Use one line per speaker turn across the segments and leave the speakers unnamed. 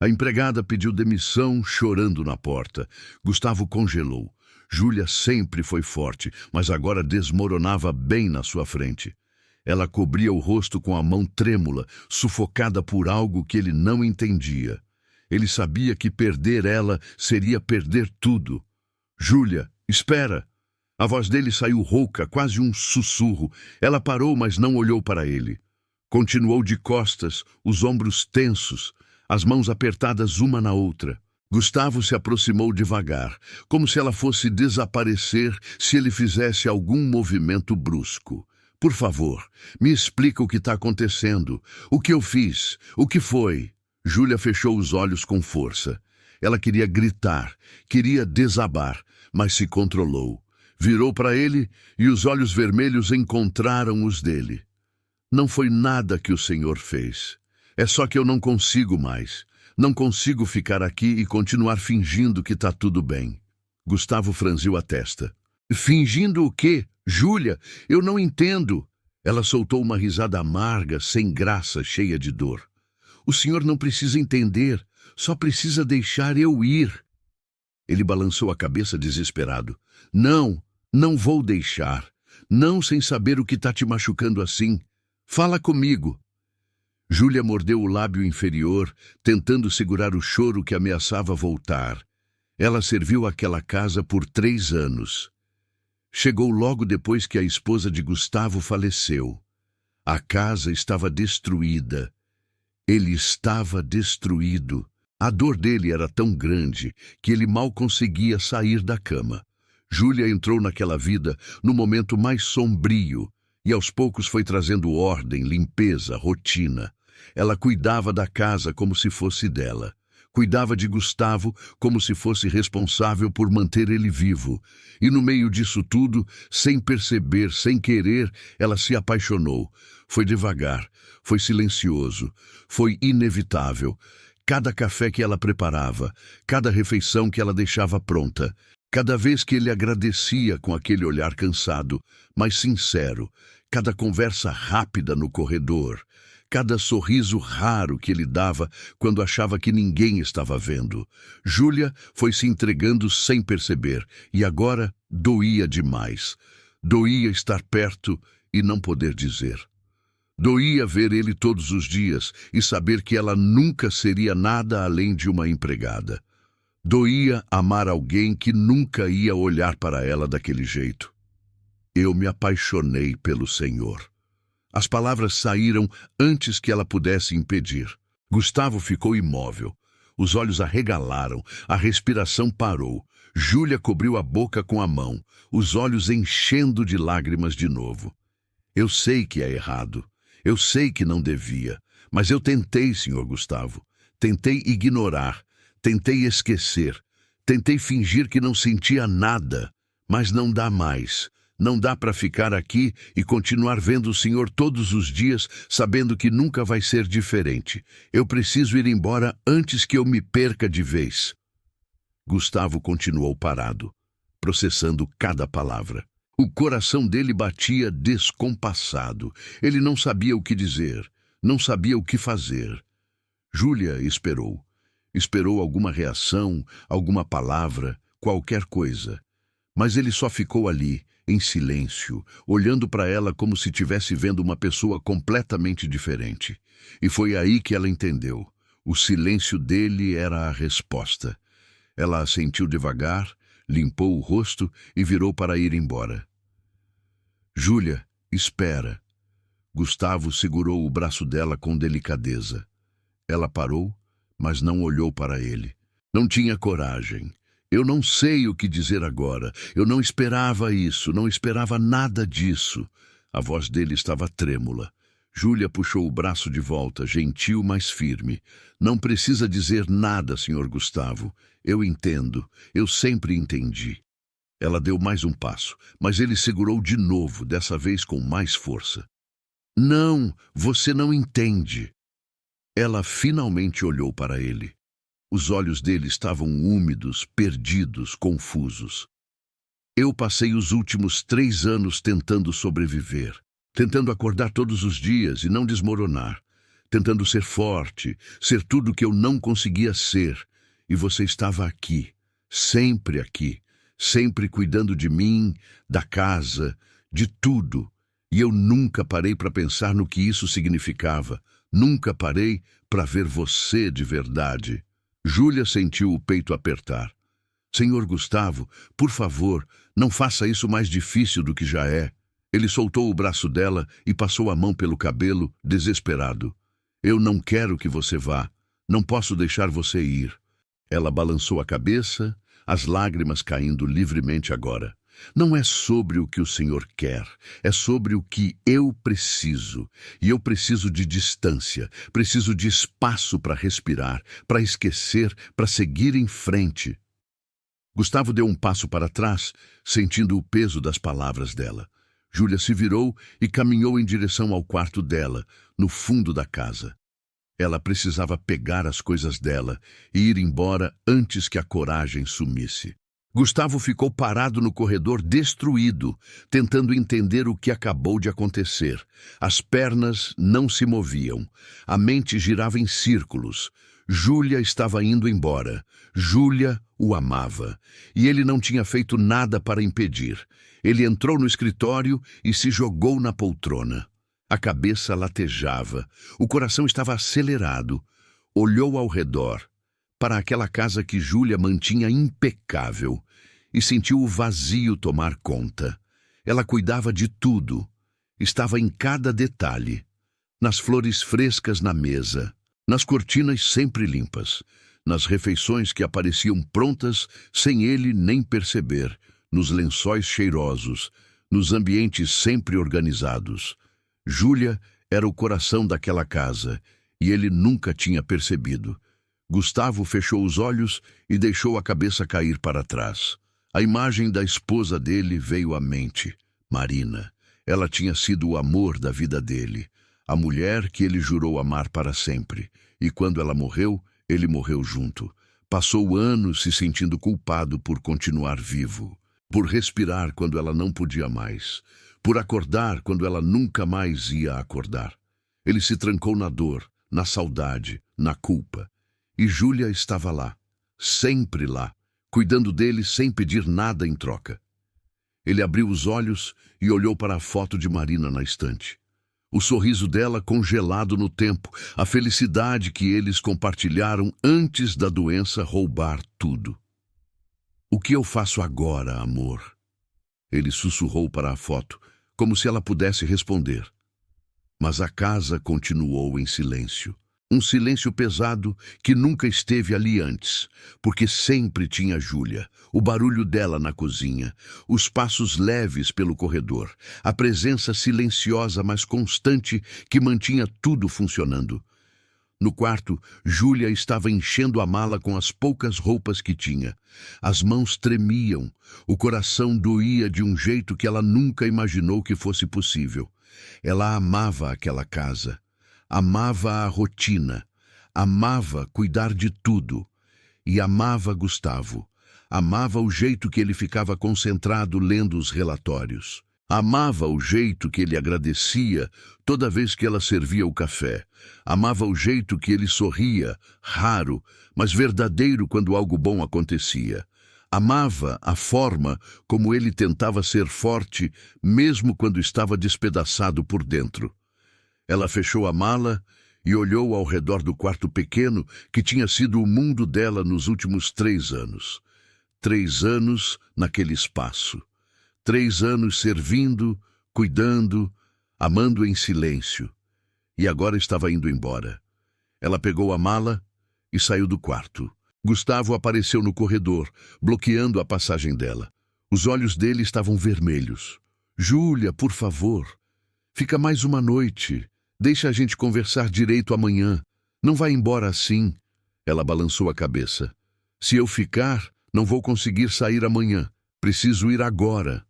A empregada pediu demissão, chorando na porta. Gustavo congelou. Júlia sempre foi forte, mas agora desmoronava bem na sua frente. Ela cobria o rosto com a mão trêmula, sufocada por algo que ele não entendia. Ele sabia que perder ela seria perder tudo. Júlia, espera! A voz dele saiu rouca, quase um sussurro. Ela parou, mas não olhou para ele. Continuou de costas, os ombros tensos, as mãos apertadas uma na outra. Gustavo se aproximou devagar, como se ela fosse desaparecer se ele fizesse algum movimento brusco. Por favor, me explica o que está acontecendo. O que eu fiz? O que foi? Júlia fechou os olhos com força. Ela queria gritar, queria desabar, mas se controlou. Virou para ele e os olhos vermelhos encontraram os dele. Não foi nada que o Senhor fez. É só que eu não consigo mais. Não consigo ficar aqui e continuar fingindo que está tudo bem. Gustavo franziu a testa. Fingindo o quê? Júlia, eu não entendo. Ela soltou uma risada amarga, sem graça, cheia de dor. O senhor não precisa entender, só precisa deixar eu ir. Ele balançou a cabeça desesperado. Não, não vou deixar. Não sem saber o que está te machucando assim. Fala comigo. Júlia mordeu o lábio inferior, tentando segurar o choro que ameaçava voltar. Ela serviu aquela casa por 3 anos. Chegou logo depois que a esposa de Gustavo faleceu. A casa estava destruída. Ele estava destruído. A dor dele era tão grande que ele mal conseguia sair da cama. Júlia entrou naquela vida no momento mais sombrio e aos poucos foi trazendo ordem, limpeza, rotina. Ela cuidava da casa como se fosse dela. Cuidava de Gustavo como se fosse responsável por manter ele vivo. E no meio disso tudo, sem perceber, sem querer, ela se apaixonou. Foi devagar, foi silencioso, foi inevitável. Cada café que ela preparava, cada refeição que ela deixava pronta, cada vez que ele agradecia com aquele olhar cansado, mas sincero, cada conversa rápida no corredor, cada sorriso raro que ele dava quando achava que ninguém estava vendo. Júlia foi se entregando sem perceber, e agora doía demais. Doía estar perto e não poder dizer. Doía ver ele todos os dias e saber que ela nunca seria nada além de uma empregada. Doía amar alguém que nunca ia olhar para ela daquele jeito. Eu me apaixonei pelo Senhor. As palavras saíram antes que ela pudesse impedir. Gustavo ficou imóvel. Os olhos arregalaram, a respiração parou. Júlia cobriu a boca com a mão, os olhos enchendo de lágrimas de novo. Eu sei que é errado. Eu sei que não devia. Mas eu tentei, Sr. Gustavo. Tentei ignorar. Tentei esquecer. Tentei fingir que não sentia nada. Mas não dá mais. Não dá para ficar aqui e continuar vendo o senhor todos os dias, sabendo que nunca vai ser diferente. Eu preciso ir embora antes que eu me perca de vez. Gustavo continuou parado, processando cada palavra. O coração dele batia descompassado. Ele não sabia o que dizer, não sabia o que fazer. Júlia esperou. Esperou alguma reação, alguma palavra, qualquer coisa. Mas ele só ficou ali, em silêncio, olhando para ela como se estivesse vendo uma pessoa completamente diferente. E foi aí que ela entendeu. O silêncio dele era a resposta. Ela assentiu devagar, limpou o rosto e virou para ir embora. Júlia, espera. Gustavo segurou o braço dela com delicadeza. Ela parou, mas não olhou para ele. Não tinha coragem. Eu não sei o que dizer agora. Eu não esperava isso, não esperava nada disso. A voz dele estava trêmula. Júlia puxou o braço de volta, gentil, mas firme. Não precisa dizer nada, Sr. Gustavo. Eu entendo. Eu sempre entendi. Ela deu mais um passo, mas ele segurou de novo, dessa vez com mais força. Não, você não entende. Ela finalmente olhou para ele. Os olhos dele estavam úmidos, perdidos, confusos. Eu passei os últimos 3 anos tentando sobreviver, tentando acordar todos os dias e não desmoronar, tentando ser forte, ser tudo que eu não conseguia ser. E você estava aqui, sempre cuidando de mim, da casa, de tudo. E eu nunca parei para pensar no que isso significava. Nunca parei para ver você de verdade. Júlia sentiu o peito apertar. Senhor Gustavo, por favor, não faça isso mais difícil do que já é. Ele soltou o braço dela e passou a mão pelo cabelo, desesperado. Eu não quero que você vá. Não posso deixar você ir. Ela balançou a cabeça, as lágrimas caindo livremente agora. Não é sobre o que o Senhor quer, é sobre o que eu preciso. E eu preciso de distância, preciso de espaço para respirar, para esquecer, para seguir em frente. Gustavo deu um passo para trás, sentindo o peso das palavras dela. Júlia se virou e caminhou em direção ao quarto dela, no fundo da casa. Ela precisava pegar as coisas dela e ir embora antes que a coragem sumisse. Gustavo ficou parado no corredor destruído, tentando entender o que acabou de acontecer. As pernas não se moviam, a mente girava em círculos. Júlia estava indo embora. Júlia o amava, e ele não tinha feito nada para impedir. Ele entrou no escritório e se jogou na poltrona. A cabeça latejava, o coração estava acelerado. Olhou ao redor, para aquela casa que Júlia mantinha impecável, e sentiu o vazio tomar conta. Ela cuidava de tudo, estava em cada detalhe, nas flores frescas na mesa, nas cortinas sempre limpas, nas refeições que apareciam prontas sem ele nem perceber, nos lençóis cheirosos, nos ambientes sempre organizados. Júlia era o coração daquela casa, e ele nunca tinha percebido. Gustavo fechou os olhos e deixou a cabeça cair para trás. A imagem da esposa dele veio à mente. Marina. Ela tinha sido o amor da vida dele, a mulher que ele jurou amar para sempre. E quando ela morreu, ele morreu junto. Passou anos se sentindo culpado por continuar vivo, por respirar quando ela não podia mais, por acordar quando ela nunca mais ia acordar. Ele se trancou na dor, na saudade, na culpa. E Júlia estava lá, sempre lá, cuidando dele sem pedir nada em troca. Ele abriu os olhos e olhou para a foto de Marina na estante. O sorriso dela congelado no tempo, a felicidade que eles compartilharam antes da doença roubar tudo. O que eu faço agora, amor? Ele sussurrou para a foto, como se ela pudesse responder. Mas a casa continuou em silêncio. Um silêncio pesado que nunca esteve ali antes, porque sempre tinha Júlia, o barulho dela na cozinha, os passos leves pelo corredor, a presença silenciosa mas constante que mantinha tudo funcionando. No quarto, Júlia estava enchendo a mala com as poucas roupas que tinha. As mãos tremiam, o coração doía de um jeito que ela nunca imaginou que fosse possível. Ela amava aquela casa. Amava a rotina, amava cuidar de tudo, e amava Gustavo, amava o jeito que ele ficava concentrado lendo os relatórios, amava o jeito que ele agradecia toda vez que ela servia o café, amava o jeito que ele sorria, raro, mas verdadeiro quando algo bom acontecia. Amava a forma como ele tentava ser forte, mesmo quando estava despedaçado por dentro. Ela fechou a mala e olhou ao redor do quarto pequeno que tinha sido o mundo dela nos últimos 3 anos. 3 anos naquele espaço. 3 anos servindo, cuidando, amando em silêncio. E agora estava indo embora. Ela pegou a mala e saiu do quarto. Gustavo apareceu no corredor, bloqueando a passagem dela. Os olhos dele estavam vermelhos. Júlia, por favor, fica mais uma noite. Deixa a gente conversar direito amanhã. Não vai embora assim. Ela balançou a cabeça. Se eu ficar, não vou conseguir sair amanhã. Preciso ir agora.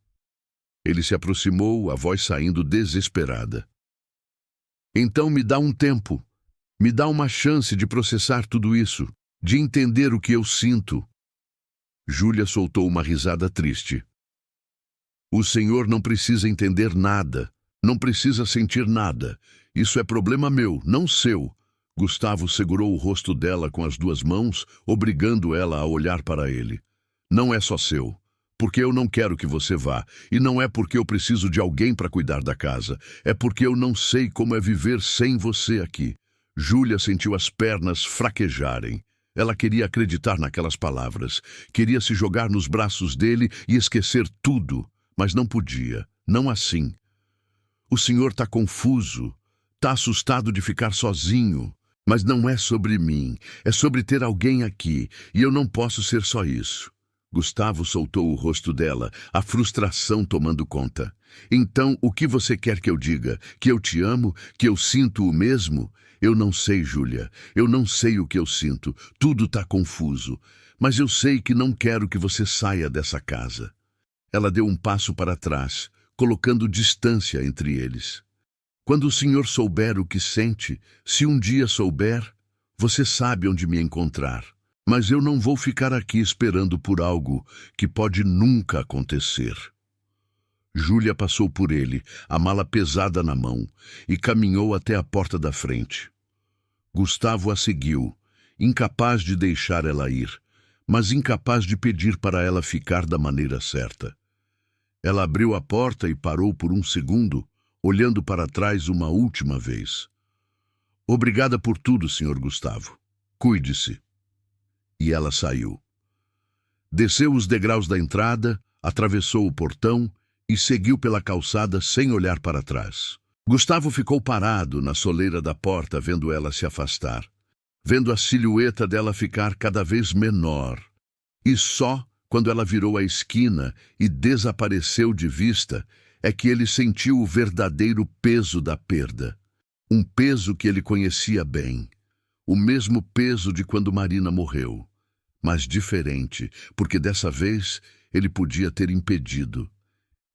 Ele se aproximou, a voz saindo desesperada. Então me dá um tempo. Me dá uma chance de processar tudo isso, de entender o que eu sinto. Júlia soltou uma risada triste. O senhor não precisa entender nada. Não precisa sentir nada. Isso é problema meu, não seu. Gustavo segurou o rosto dela com as duas mãos, obrigando ela a olhar para ele. Não é só seu. Porque eu não quero que você vá. E não é porque eu preciso de alguém para cuidar da casa. É porque eu não sei como é viver sem você aqui. Júlia sentiu as pernas fraquejarem. Ela queria acreditar naquelas palavras. Queria se jogar nos braços dele e esquecer tudo. Mas não podia. Não assim. O senhor está confuso. Está assustado de ficar sozinho. Mas não é sobre mim. É sobre ter alguém aqui. E eu não posso ser só isso. Gustavo soltou o rosto dela, a frustração tomando conta. Então, o que você quer que eu diga? Que eu te amo? Que eu sinto o mesmo? Eu não sei, Júlia. Eu não sei o que eu sinto. Tudo está confuso. Mas eu sei que não quero que você saia dessa casa. Ela deu um passo para trás, colocando distância entre eles. Quando o senhor souber o que sente, se um dia souber, você sabe onde me encontrar. Mas eu não vou ficar aqui esperando por algo que pode nunca acontecer. Júlia passou por ele, a mala pesada na mão, e caminhou até a porta da frente. Gustavo a seguiu, incapaz de deixar ela ir, mas incapaz de pedir para ela ficar da maneira certa. Ela abriu a porta e parou por um segundo, olhando para trás uma última vez. Obrigada por tudo, Sr. Gustavo. Cuide-se. E ela saiu. Desceu os degraus da entrada, atravessou o portão e seguiu pela calçada sem olhar para trás. Gustavo ficou parado na soleira da porta, vendo ela se afastar, vendo a silhueta dela ficar cada vez menor. E só quando ela virou a esquina e desapareceu de vista, é que ele sentiu o verdadeiro peso da perda. Um peso que ele conhecia bem. O mesmo peso de quando Marina morreu, mas diferente, porque dessa vez ele podia ter impedido.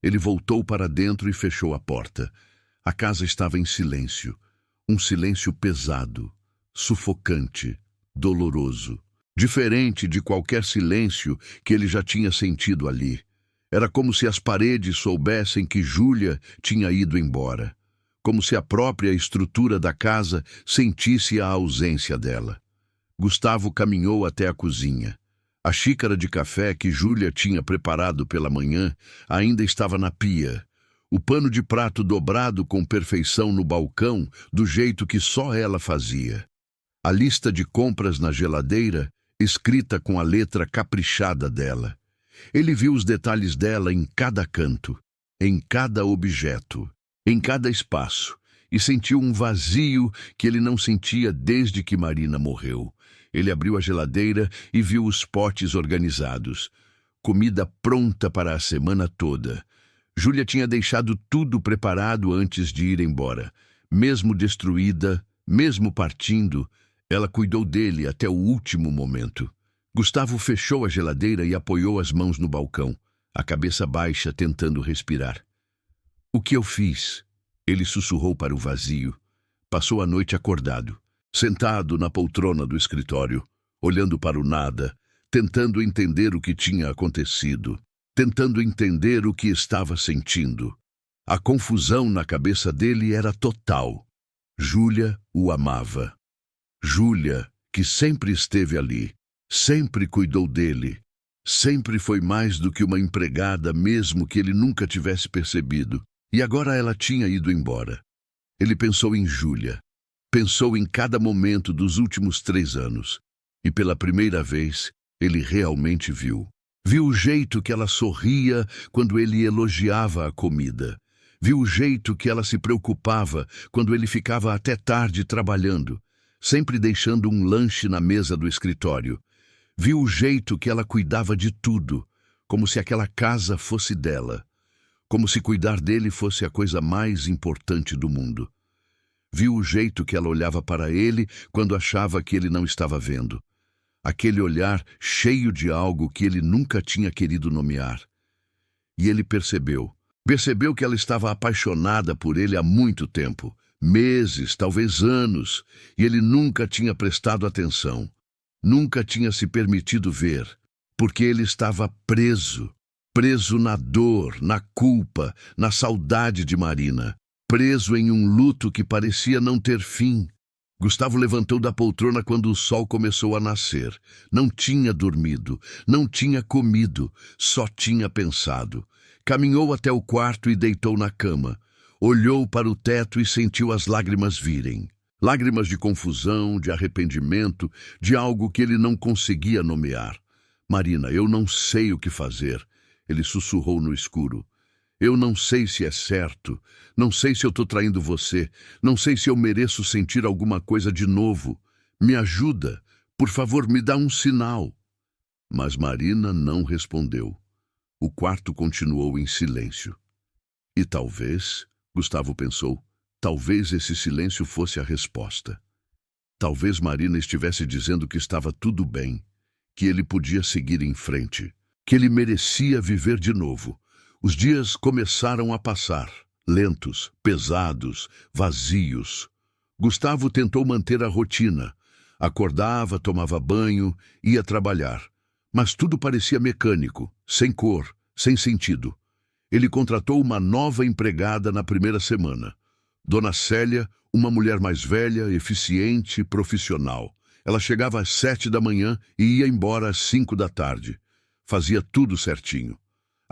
Ele voltou para dentro e fechou a porta. A casa estava em silêncio, um silêncio pesado, sufocante, doloroso, diferente de qualquer silêncio que ele já tinha sentido ali. Era como se as paredes soubessem que Júlia tinha ido embora. Como se a própria estrutura da casa sentisse a ausência dela. Gustavo caminhou até a cozinha. A xícara de café que Júlia tinha preparado pela manhã ainda estava na pia. O pano de prato dobrado com perfeição no balcão, do jeito que só ela fazia. A lista de compras na geladeira, escrita com a letra caprichada dela. Ele viu os detalhes dela em cada canto, em cada objeto. Em cada espaço, e sentiu um vazio que ele não sentia desde que Marina morreu. Ele abriu a geladeira e viu os potes organizados. Comida pronta para a semana toda. Júlia tinha deixado tudo preparado antes de ir embora. Mesmo destruída, mesmo partindo, ela cuidou dele até o último momento. Gustavo fechou a geladeira e apoiou as mãos no balcão, a cabeça baixa, tentando respirar. O que eu fiz? Ele sussurrou para o vazio. Passou a noite acordado, sentado na poltrona do escritório, olhando para o nada, tentando entender o que tinha acontecido, tentando entender o que estava sentindo. A confusão na cabeça dele era total. Júlia o amava. Júlia, que sempre esteve ali, sempre cuidou dele, sempre foi mais do que uma empregada, mesmo que ele nunca tivesse percebido. E agora ela tinha ido embora. Ele pensou em Júlia. Pensou em cada momento dos últimos 3 anos. E pela primeira vez, ele realmente viu. Viu o jeito que ela sorria quando ele elogiava a comida. Viu o jeito que ela se preocupava quando ele ficava até tarde trabalhando, sempre deixando um lanche na mesa do escritório. Viu o jeito que ela cuidava de tudo, como se aquela casa fosse dela. Como se cuidar dele fosse a coisa mais importante do mundo. Viu o jeito que ela olhava para ele quando achava que ele não estava vendo. Aquele olhar cheio de algo que ele nunca tinha querido nomear. E ele percebeu. Percebeu que ela estava apaixonada por ele há muito tempo. Meses, talvez anos. E ele nunca tinha prestado atenção. Nunca tinha se permitido ver. Porque ele estava preso. Preso na dor, na culpa, na saudade de Marina. preso em um luto que parecia não ter fim. Gustavo levantou da poltrona quando o sol começou a nascer. Não tinha dormido, não tinha comido, só tinha pensado. Caminhou até o quarto e deitou na cama. Olhou para o teto e sentiu as lágrimas virem. Lágrimas de confusão, de arrependimento, de algo que ele não conseguia nomear. Marina, eu não sei o que fazer, ele sussurrou no escuro. Eu não sei se é certo, não sei se eu estou traindo você, não sei se eu mereço sentir alguma coisa de novo. Me ajuda, por favor, me dá um sinal. Mas Marina não respondeu. O quarto continuou em silêncio. E talvez, Gustavo pensou, talvez esse silêncio fosse a resposta. Talvez Marina estivesse dizendo que estava tudo bem, que ele podia seguir em frente, que ele merecia viver de novo. Os dias começaram a passar, lentos, pesados, vazios. Gustavo tentou manter a rotina. Acordava, tomava banho, ia trabalhar. Mas tudo parecia mecânico, sem cor, sem sentido. Ele contratou uma nova empregada na primeira semana. Dona Célia, uma mulher mais velha, eficiente, profissional. Ela chegava às 7 da manhã e ia embora às 5 da tarde. Fazia tudo certinho.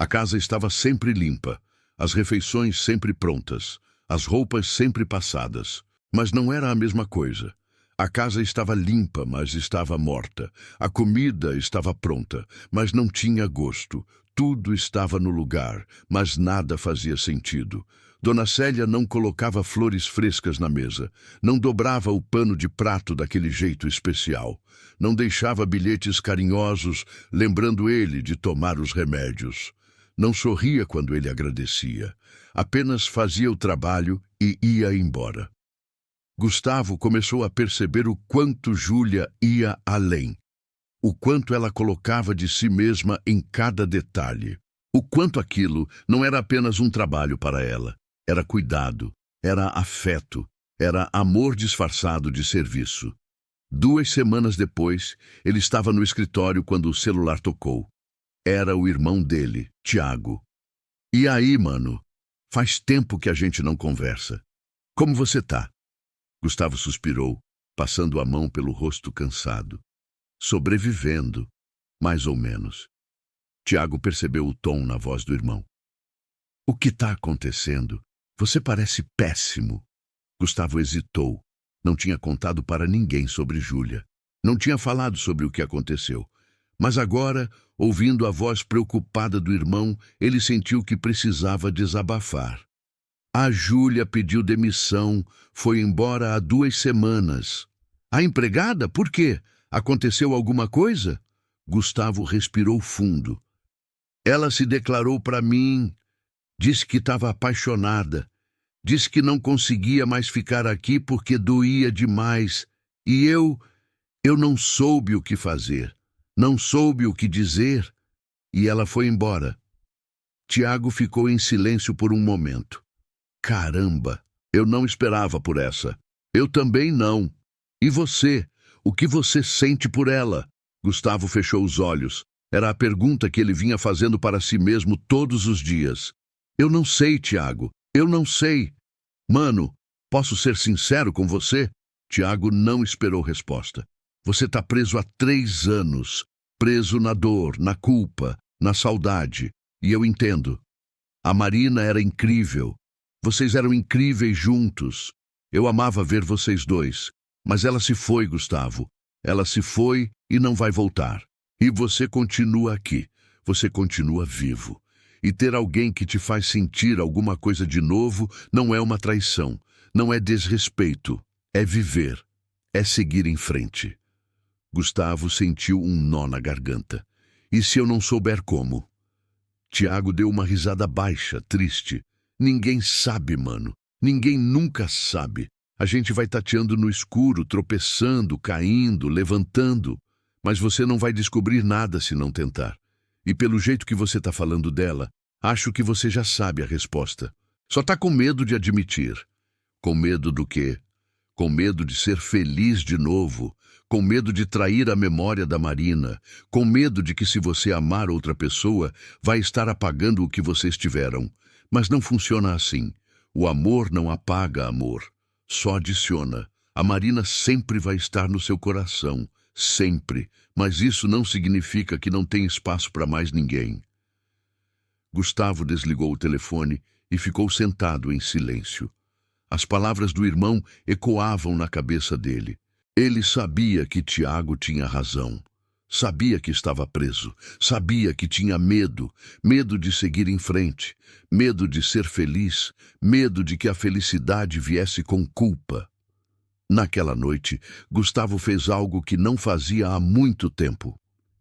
A casa estava sempre limpa, as refeições sempre prontas, as roupas sempre passadas. Mas não era a mesma coisa. A casa estava limpa, mas estava morta. A comida estava pronta, mas não tinha gosto. Tudo estava no lugar, mas nada fazia sentido. Dona Célia não colocava flores frescas na mesa, não dobrava o pano de prato daquele jeito especial, não deixava bilhetes carinhosos lembrando ele de tomar os remédios. Não sorria quando ele agradecia, apenas fazia o trabalho e ia embora. Gustavo começou a perceber o quanto Júlia ia além, o quanto ela colocava de si mesma em cada detalhe, o quanto aquilo não era apenas um trabalho para ela, era cuidado, era afeto, era amor disfarçado de serviço. 2 semanas depois, ele estava no escritório quando o celular tocou. Era o irmão dele, Tiago. E aí, mano? Faz tempo que a gente não conversa. Como você tá? Gustavo suspirou, passando a mão pelo rosto cansado. Sobrevivendo, mais ou menos. Tiago percebeu o tom na voz do irmão. O que está acontecendo? Você parece péssimo. Gustavo hesitou. Não tinha contado para ninguém sobre Júlia. Não tinha falado sobre o que aconteceu. Mas agora, ouvindo a voz preocupada do irmão, ele sentiu que precisava desabafar. A Júlia pediu demissão, foi embora há 2 semanas. A empregada? Por quê? Aconteceu alguma coisa? Gustavo respirou fundo. Ela se declarou para mim, disse que estava apaixonada, disse que não conseguia mais ficar aqui porque doía demais. E eu não soube o que fazer. Não soube o que dizer, e ela foi embora. Tiago ficou em silêncio por um momento. Caramba, eu não esperava por essa. Eu também não. E você? O que você sente por ela? Gustavo fechou os olhos. Era a pergunta que ele vinha fazendo para si mesmo todos os dias. Eu não sei, Tiago. Eu não sei. Mano, posso ser sincero com você? Tiago não esperou resposta. Você está preso há 3 anos, preso na dor, na culpa, na saudade. E eu entendo. A Marina era incrível. Vocês eram incríveis juntos. Eu amava ver vocês dois. Mas ela se foi, Gustavo. Ela se foi e não vai voltar. E você continua aqui. Você continua vivo. E ter alguém que te faz sentir alguma coisa de novo não é uma traição. Não é desrespeito. É viver. É seguir em frente. Gustavo sentiu um nó na garganta. E se eu não souber como? Tiago deu uma risada baixa, triste. Ninguém sabe, mano. Ninguém nunca sabe. A gente vai tateando no escuro, tropeçando, caindo, levantando. Mas você não vai descobrir nada se não tentar. E pelo jeito que você está falando dela, acho que você já sabe a resposta. Só está com medo de admitir. Com medo do quê? Com medo de ser feliz de novo, com medo de trair a memória da Marina, com medo de que se você amar outra pessoa, vai estar apagando o que vocês tiveram. Mas não funciona assim. O amor não apaga amor, só adiciona. A Marina sempre vai estar no seu coração, sempre, mas isso não significa que não tem espaço para mais ninguém. Gustavo desligou o telefone e ficou sentado em silêncio. As palavras do irmão ecoavam na cabeça dele. Ele sabia que Tiago tinha razão. Sabia que estava preso. Sabia que tinha medo. Medo de seguir em frente. Medo de ser feliz. Medo de que a felicidade viesse com culpa. Naquela noite, Gustavo fez algo que não fazia há muito tempo.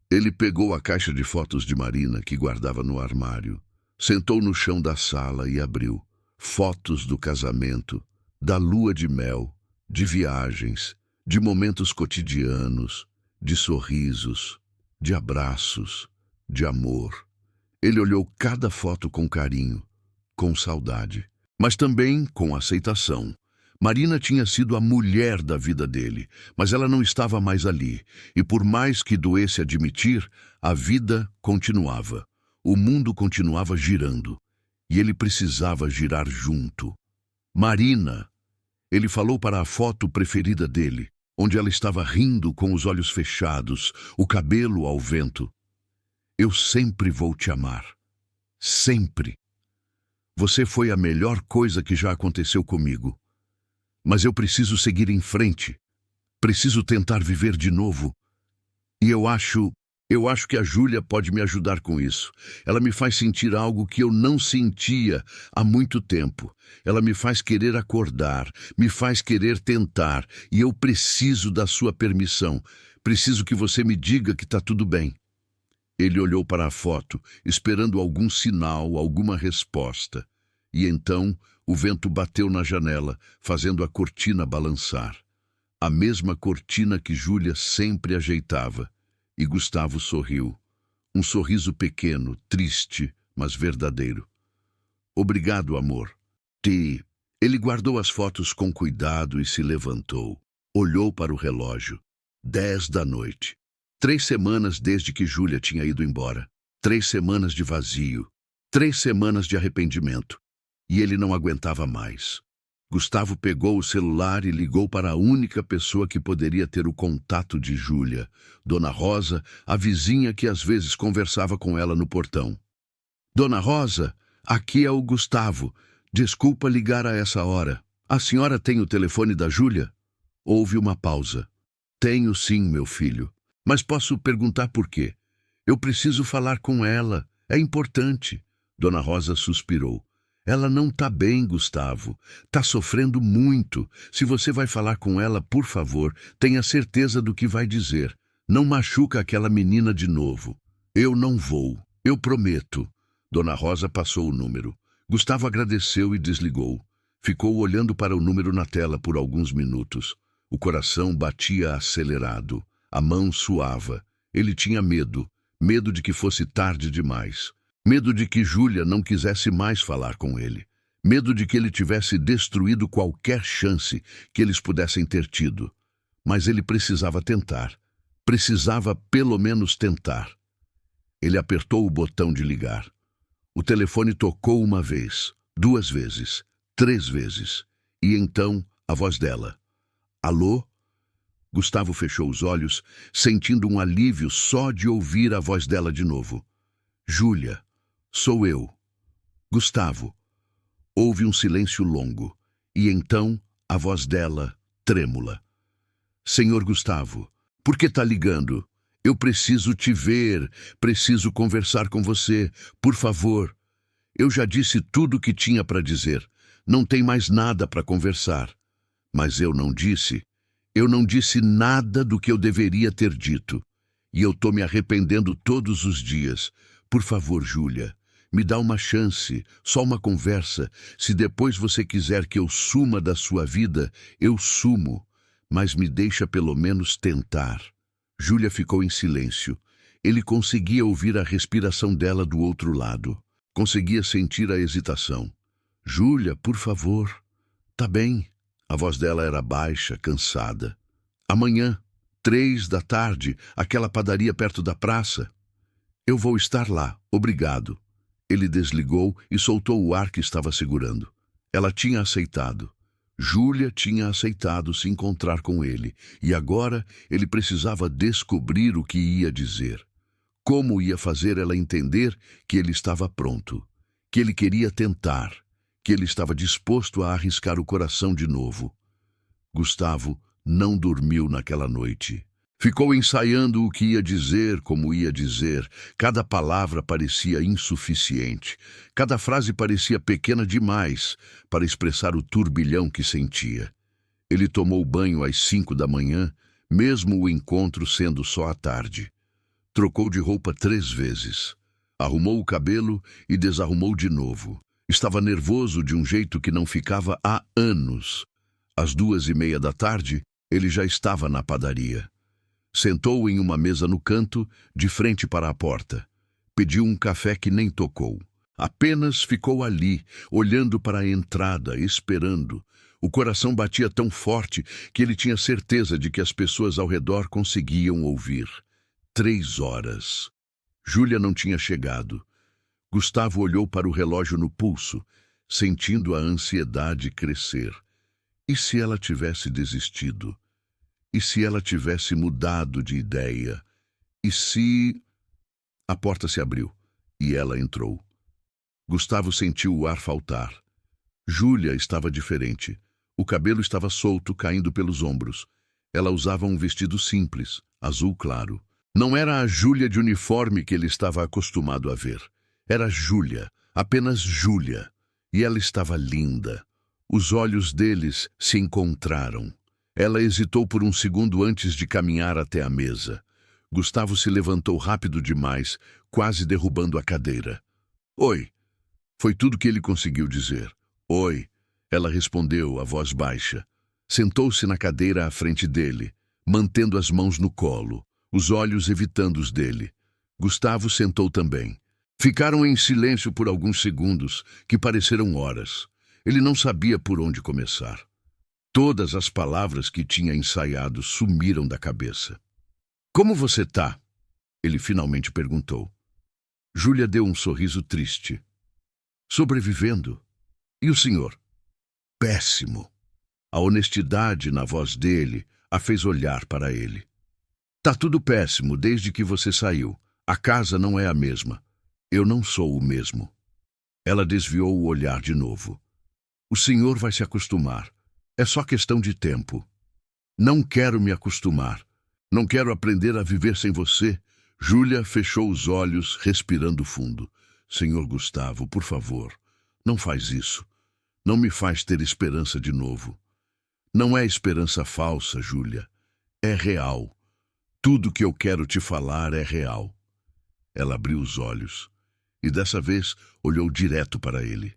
Ele pegou a caixa de fotos de Marina que guardava no armário, sentou no chão da sala e abriu. Fotos do casamento, da lua de mel, de viagens, de momentos cotidianos, de sorrisos, de abraços, de amor. Ele olhou cada foto com carinho, com saudade, mas também com aceitação. Marina tinha sido a mulher da vida dele, mas ela não estava mais ali, e por mais que doesse admitir, a vida continuava. O mundo continuava girando, e ele precisava girar junto. Marina! Ele falou para a foto preferida dele, onde ela estava rindo com os olhos fechados, o cabelo ao vento. Eu sempre vou te amar. Sempre. Você foi a melhor coisa que já aconteceu comigo. Mas eu preciso seguir em frente. Preciso tentar viver de novo. E eu acho que a Júlia pode me ajudar com isso. Ela me faz sentir algo que eu não sentia há muito tempo. Ela me faz querer acordar, me faz querer tentar. E eu preciso da sua permissão. Preciso que você me diga que está tudo bem. Ele olhou para a foto, esperando algum sinal, alguma resposta. E então o vento bateu na janela, fazendo a cortina balançar. A mesma cortina que Júlia sempre ajeitava. E Gustavo sorriu. Um sorriso pequeno, triste, mas verdadeiro. Obrigado, amor. Ele guardou as fotos com cuidado e se levantou. Olhou para o relógio. 10 da noite. 3 semanas desde que Júlia tinha ido embora. 3 semanas de vazio. 3 semanas de arrependimento. E ele não aguentava mais. Gustavo pegou o celular e ligou para a única pessoa que poderia ter o contato de Júlia, Dona Rosa, a vizinha que às vezes conversava com ela no portão. Dona Rosa, aqui é o Gustavo. Desculpa ligar a essa hora. A senhora tem o telefone da Júlia? Houve uma pausa. Tenho sim, meu filho. Mas posso perguntar por quê? Eu preciso falar com ela. É importante. Dona Rosa suspirou. Ela não está bem, Gustavo. Está sofrendo muito. Se você vai falar com ela, por favor, tenha certeza do que vai dizer. Não machuca aquela menina de novo. Eu não vou. Eu prometo. Dona Rosa passou o número. Gustavo agradeceu e desligou. Ficou olhando para o número na tela por alguns minutos. O coração batia acelerado. A mão suava. Ele tinha medo. Medo de que fosse tarde demais. Medo de que Júlia não quisesse mais falar com ele. Medo de que ele tivesse destruído qualquer chance que eles pudessem ter tido. Mas ele precisava tentar. Precisava pelo menos tentar. Ele apertou o botão de ligar. O telefone tocou uma vez, 2 vezes, 3 vezes. E então a voz dela. Alô? Gustavo fechou os olhos, sentindo um alívio só de ouvir a voz dela de novo. Júlia. Sou eu. Gustavo. Houve um silêncio longo, e então a voz dela, trêmula. Senhor Gustavo, por que está ligando? Eu preciso te ver, preciso conversar com você, por favor. Eu já disse tudo o que tinha para dizer, não tem mais nada para conversar. Mas eu não disse nada do que eu deveria ter dito. E eu estou me arrependendo todos os dias. Por favor, Júlia. Me dá uma chance, só uma conversa. Se depois você quiser que eu suma da sua vida, eu sumo. Mas me deixa pelo menos tentar. Júlia ficou em silêncio. Ele conseguia ouvir a respiração dela do outro lado. Conseguia sentir a hesitação. Júlia, por favor. Tá bem. A voz dela era baixa, cansada. Amanhã, 3 da tarde, aquela padaria perto da praça. Eu vou estar lá, obrigado. Ele desligou e soltou o ar que estava segurando. Ela tinha aceitado. Júlia tinha aceitado se encontrar com ele, e agora ele precisava descobrir o que ia dizer. Como ia fazer ela entender que ele estava pronto, que ele queria tentar, que ele estava disposto a arriscar o coração de novo. Gustavo não dormiu naquela noite. Ficou ensaiando o que ia dizer, como ia dizer. Cada palavra parecia insuficiente. Cada frase parecia pequena demais para expressar o turbilhão que sentia. Ele tomou banho às 5 da manhã, mesmo o encontro sendo só à tarde. Trocou de roupa 3 vezes. Arrumou o cabelo e desarrumou de novo. Estava nervoso de um jeito que não ficava há anos. Às 2:30 da tarde, ele já estava na padaria. Sentou em uma mesa no canto, de frente para a porta. Pediu um café que nem tocou. Apenas ficou ali, olhando para a entrada, esperando. O coração batia tão forte que ele tinha certeza de que as pessoas ao redor conseguiam ouvir. 3 horas. Júlia não tinha chegado. Gustavo olhou para o relógio no pulso, sentindo a ansiedade crescer. E se ela tivesse desistido? E se ela tivesse mudado de ideia? E se... A porta se abriu e ela entrou. Gustavo sentiu o ar faltar. Júlia estava diferente. O cabelo estava solto, caindo pelos ombros. Ela usava um vestido simples, azul claro. Não era a Júlia de uniforme que ele estava acostumado a ver. Era Júlia, apenas Júlia. E ela estava linda. Os olhos deles se encontraram. Ela hesitou por um segundo antes de caminhar até a mesa. Gustavo se levantou rápido demais, quase derrubando a cadeira. Oi. Foi tudo que ele conseguiu dizer. Oi. Ela respondeu, a voz baixa. Sentou-se na cadeira à frente dele, mantendo as mãos no colo, os olhos evitando os dele. Gustavo sentou também. Ficaram em silêncio por alguns segundos, que pareceram horas. Ele não sabia por onde começar. Todas as palavras que tinha ensaiado sumiram da cabeça. Como você tá? Ele finalmente perguntou. Júlia deu um sorriso triste. Sobrevivendo. E o senhor? Péssimo. A honestidade na voz dele a fez olhar para ele. Tá tudo péssimo desde que você saiu. A casa não é a mesma. Eu não sou o mesmo. Ela desviou o olhar de novo. O senhor vai se acostumar. É só questão de tempo. Não quero me acostumar. Não quero aprender a viver sem você. Júlia fechou os olhos, respirando fundo. Senhor Gustavo, por favor, não faz isso. Não me faz ter esperança de novo. Não é esperança falsa, Júlia. É real. Tudo que eu quero te falar é real. Ela abriu os olhos e dessa vez olhou direto para ele.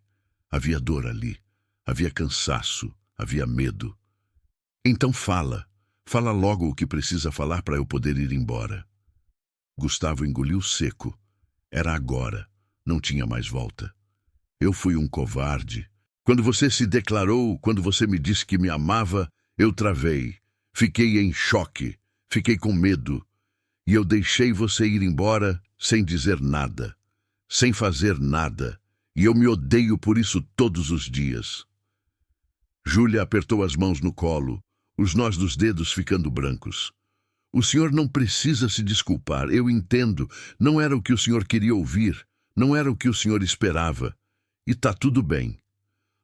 Havia dor ali. Havia cansaço. Havia medo. Então fala. Fala logo o que precisa falar para eu poder ir embora. Gustavo engoliu seco. Era agora. Não tinha mais volta. Eu fui um covarde. Quando você se declarou, quando você me disse que me amava, eu travei. Fiquei em choque. Fiquei com medo. E eu deixei você ir embora sem dizer nada. Sem fazer nada. E eu me odeio por isso todos os dias. Júlia apertou as mãos no colo, os nós dos dedos ficando brancos. O senhor não precisa se desculpar, eu entendo. Não era o que o senhor queria ouvir, não era o que o senhor esperava. E tá tudo bem.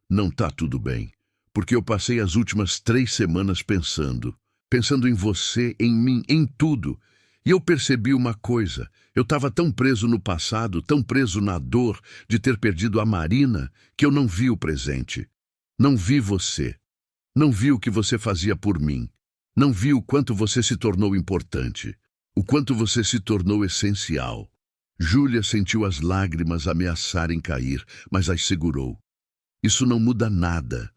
Não tá tudo bem, porque eu passei as últimas 3 semanas pensando em você, em mim, em tudo. E eu percebi uma coisa, eu estava tão preso no passado, tão preso na dor de ter perdido a Marina, que eu não vi o presente. Não vi você. Não vi o que você fazia por mim. Não vi o quanto você se tornou importante. O quanto você se tornou essencial. Júlia sentiu as lágrimas ameaçarem cair, mas as segurou. Isso não muda nada.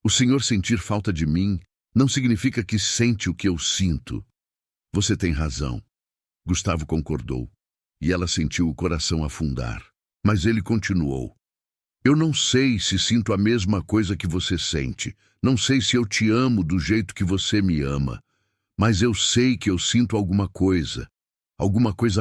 O senhor sentir falta de mim não significa que sente o que eu sinto. Você tem razão. Gustavo concordou. E ela sentiu o coração afundar. Mas ele continuou. Eu não sei se sinto a mesma coisa que você sente. Não sei se eu te amo do jeito que você me ama. Mas eu sei que eu sinto alguma coisa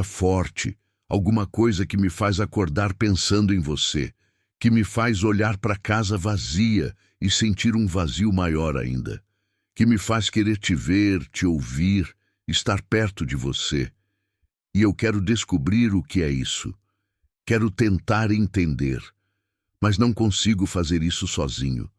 forte, alguma coisa que me faz acordar pensando em você, que me faz olhar para a casa vazia e sentir um vazio maior ainda, que me faz querer te ver, te ouvir, estar perto de você. E eu quero descobrir o que é isso. Quero tentar entender, mas não consigo fazer isso sozinho.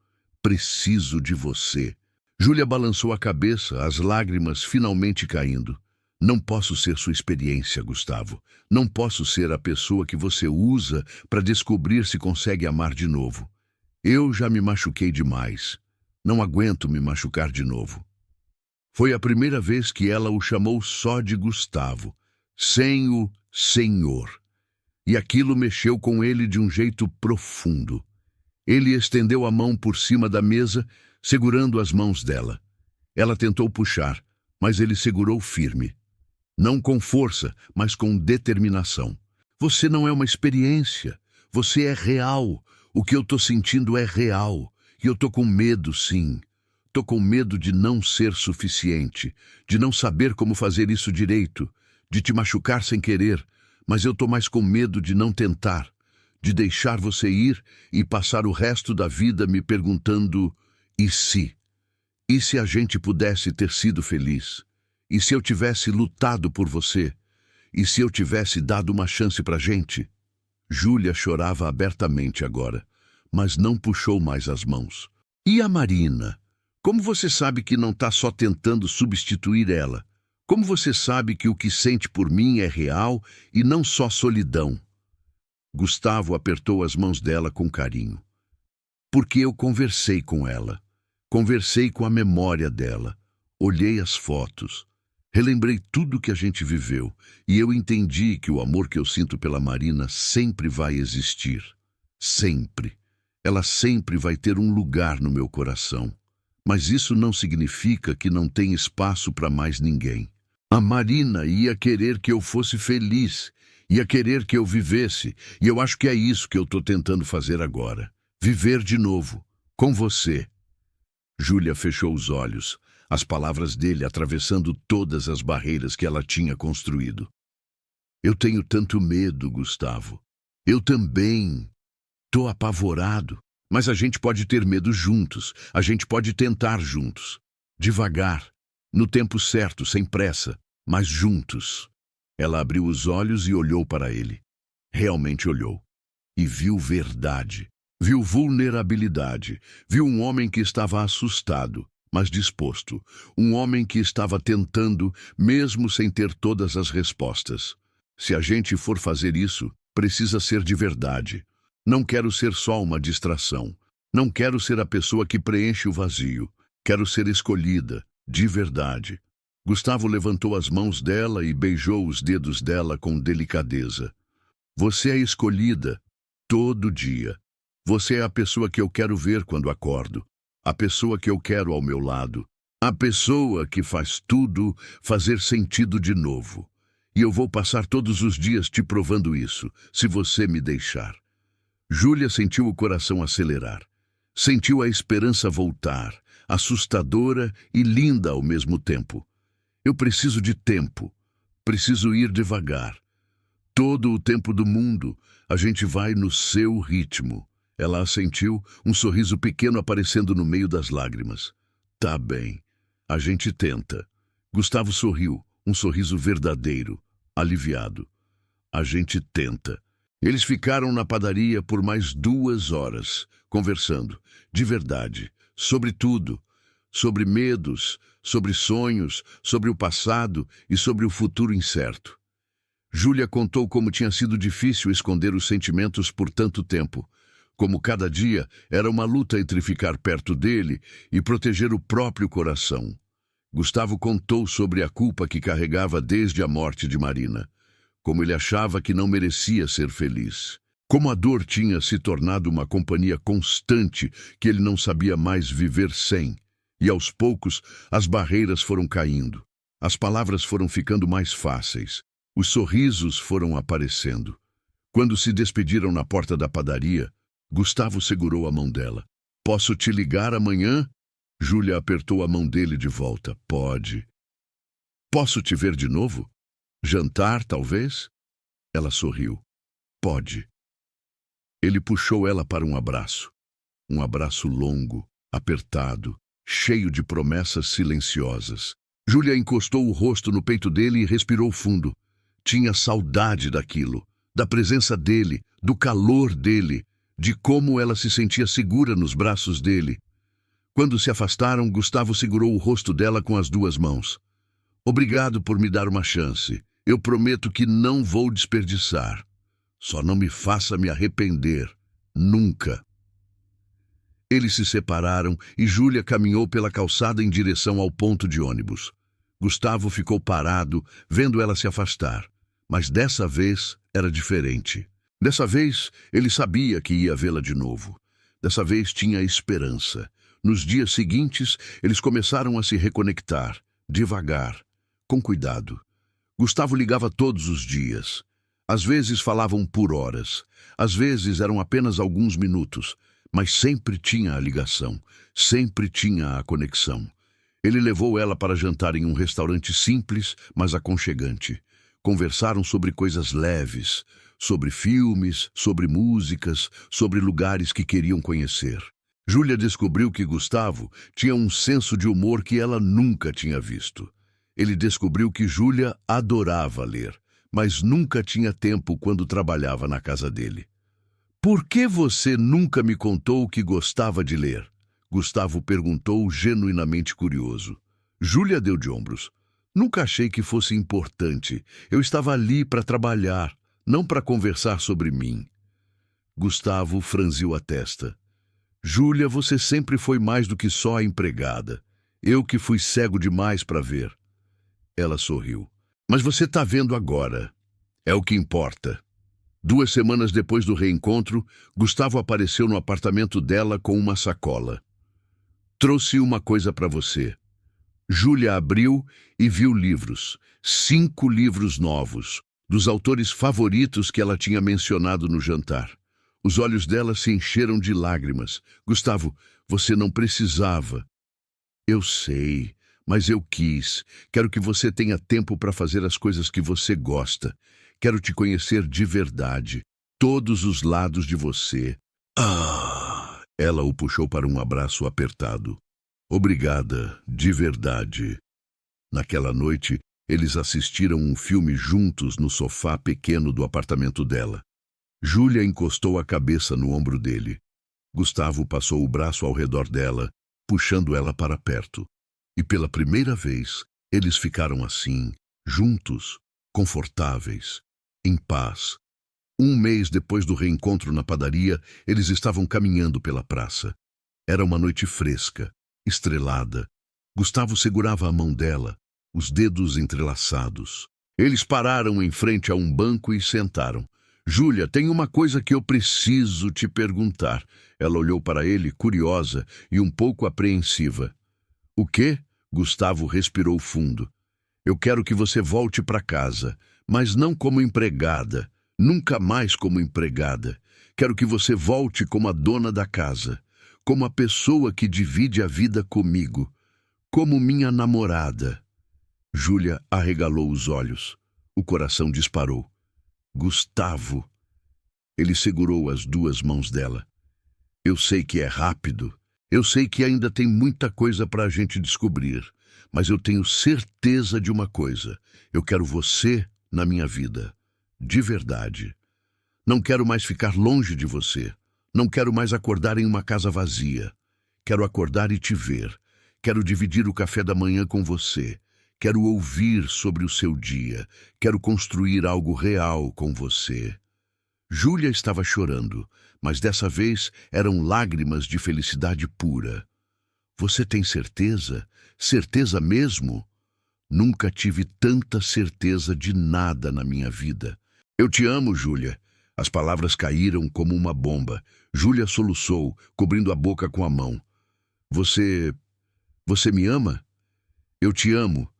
Preciso de você. Júlia balançou a cabeça, as lágrimas finalmente caindo. Não posso ser sua experiência, Gustavo. Não posso ser a pessoa que você usa para descobrir se consegue amar de novo. Eu já me machuquei demais. Não aguento me machucar de novo. Foi a primeira vez que ela o chamou só de Gustavo, sem o senhor. E aquilo mexeu com ele de um jeito profundo. Ele estendeu a mão por cima da mesa, segurando as mãos dela. Ela tentou puxar, mas ele segurou firme. Não com força, mas com determinação. Você não é uma experiência. Você é real. O que eu tô sentindo é real. E eu tô com medo, sim. Tô com medo de não ser suficiente, de não saber como fazer isso direito, de te machucar sem querer, mas eu tô mais com medo de não tentar, de deixar você ir e passar o resto da vida me perguntando: e se? E se a gente pudesse ter sido feliz? E se eu tivesse lutado por você? E se eu tivesse dado uma chance pra gente? Júlia chorava abertamente agora, mas não puxou mais as mãos. E a Marina? Como você sabe que não está só tentando substituir ela? Como você sabe que o que sente por mim é real e não só solidão? Gustavo apertou as mãos dela com carinho. Porque eu conversei com ela. Conversei com a memória dela. Olhei as fotos. Relembrei tudo que a gente viveu. E eu entendi que o amor que eu sinto pela Marina sempre vai existir. Sempre. Ela sempre vai ter um lugar no meu coração. Mas isso não significa que não tem espaço para mais ninguém. A Marina ia querer que eu fosse feliz, ia querer que eu vivesse, e eu acho que é isso que eu estou tentando fazer agora. Viver de novo, com você. Júlia fechou os olhos, as palavras dele atravessando todas as barreiras que ela tinha construído. Eu tenho tanto medo, Gustavo. Eu também. Tô apavorado. Mas a gente pode ter medo juntos, a gente pode tentar juntos. Devagar, no tempo certo, sem pressa, mas juntos. Ela abriu os olhos e olhou para ele. Realmente olhou. E viu verdade. Viu vulnerabilidade. Viu um homem que estava assustado, mas disposto. Um homem que estava tentando, mesmo sem ter todas as respostas. Se a gente for fazer isso, precisa ser de verdade. Não quero ser só uma distração. Não quero ser a pessoa que preenche o vazio. Quero ser escolhida, de verdade. Gustavo levantou as mãos dela e beijou os dedos dela com delicadeza. Você é escolhida, todo dia. Você é a pessoa que eu quero ver quando acordo. A pessoa que eu quero ao meu lado. A pessoa que faz tudo fazer sentido de novo. E eu vou passar todos os dias te provando isso, se você me deixar. Júlia sentiu o coração acelerar. Sentiu a esperança voltar, assustadora e linda ao mesmo tempo. Eu preciso de tempo. Preciso ir devagar. Todo o tempo do mundo, a gente vai no seu ritmo. Ela assentiu, um sorriso pequeno aparecendo no meio das lágrimas. Tá bem. A gente tenta. Gustavo sorriu, um sorriso verdadeiro, aliviado. A gente tenta. Eles ficaram na padaria por mais 2 horas, conversando, de verdade, sobre tudo, sobre medos, sobre sonhos, sobre o passado e sobre o futuro incerto. Júlia contou como tinha sido difícil esconder os sentimentos por tanto tempo, como cada dia era uma luta entre ficar perto dele e proteger o próprio coração. Gustavo contou sobre a culpa que carregava desde a morte de Marina. Como ele achava que não merecia ser feliz. Como a dor tinha se tornado uma companhia constante que ele não sabia mais viver sem. E aos poucos, as barreiras foram caindo. As palavras foram ficando mais fáceis. Os sorrisos foram aparecendo. Quando se despediram na porta da padaria, Gustavo segurou a mão dela. Posso te ligar amanhã? Júlia apertou a mão dele de volta. Pode. Posso te ver de novo? Jantar, talvez? Ela sorriu. Pode. Ele puxou ela para um abraço longo, apertado, cheio de promessas silenciosas. Júlia encostou o rosto no peito dele e respirou fundo. Tinha saudade daquilo, da presença dele, do calor dele, de como ela se sentia segura nos braços dele. Quando se afastaram, Gustavo segurou o rosto dela com as duas mãos. Obrigado por me dar uma chance. Eu prometo que não vou desperdiçar. Só não me faça me arrepender. Nunca. Eles se separaram e Júlia caminhou pela calçada em direção ao ponto de ônibus. Gustavo ficou parado, vendo ela se afastar. Mas dessa vez era diferente. Dessa vez, ele sabia que ia vê-la de novo. Dessa vez tinha esperança. Nos dias seguintes, eles começaram a se reconectar, devagar, com cuidado. Gustavo ligava todos os dias. Às vezes falavam por horas, às vezes eram apenas alguns minutos, mas sempre tinha a ligação, sempre tinha a conexão. Ele levou ela para jantar em um restaurante simples, mas aconchegante. Conversaram sobre coisas leves, sobre filmes, sobre músicas, sobre lugares que queriam conhecer. Júlia descobriu que Gustavo tinha um senso de humor que ela nunca tinha visto. Ele descobriu que Júlia adorava ler, mas nunca tinha tempo quando trabalhava na casa dele. Por que você nunca me contou que gostava de ler? Gustavo perguntou, genuinamente curioso. Júlia deu de ombros. Nunca achei que fosse importante. Eu estava ali para trabalhar, não para conversar sobre mim. Gustavo franziu a testa. Júlia, você sempre foi mais do que só a empregada. Eu que fui cego demais para ver. Ela sorriu. Mas você está vendo agora. É o que importa. 2 semanas depois do reencontro, Gustavo apareceu no apartamento dela com uma sacola. Trouxe uma coisa para você. Júlia abriu e viu livros. 5 livros novos, dos autores favoritos que ela tinha mencionado no jantar. Os olhos dela se encheram de lágrimas. Gustavo, você não precisava. Eu sei, mas eu quis. Quero que você tenha tempo para fazer as coisas que você gosta. Quero te conhecer de verdade. Todos os lados de você. Ah! Ela o puxou para um abraço apertado. Obrigada, de verdade. Naquela noite, eles assistiram um filme juntos no sofá pequeno do apartamento dela. Júlia encostou a cabeça no ombro dele. Gustavo passou o braço ao redor dela, puxando ela para perto. E pela primeira vez, eles ficaram assim, juntos, confortáveis, em paz. 1 mês depois do reencontro na padaria, eles estavam caminhando pela praça. Era uma noite fresca, estrelada. Gustavo segurava a mão dela, os dedos entrelaçados. Eles pararam em frente a um banco e sentaram. Júlia, tem uma coisa que eu preciso te perguntar. Ela olhou para ele, curiosa e um pouco apreensiva. O quê? Gustavo respirou fundo. Eu quero que você volte para casa, mas não como empregada, nunca mais como empregada. Quero que você volte como a dona da casa, como a pessoa que divide a vida comigo, como minha namorada. Júlia arregalou os olhos. O coração disparou. Gustavo. Ele segurou as 2 mãos dela. Eu sei que é rápido. Eu sei que ainda tem muita coisa para a gente descobrir. Mas eu tenho certeza de uma coisa. Eu quero você na minha vida. De verdade. Não quero mais ficar longe de você. Não quero mais acordar em uma casa vazia. Quero acordar e te ver. Quero dividir o café da manhã com você. Quero ouvir sobre o seu dia. Quero construir algo real com você. Júlia estava chorando, mas dessa vez eram lágrimas de felicidade pura. Você tem certeza? Certeza mesmo? Nunca tive tanta certeza de nada na minha vida. Eu te amo, Júlia. As palavras caíram como uma bomba. Júlia soluçou, cobrindo a boca com a mão. Você me ama? Eu te amo.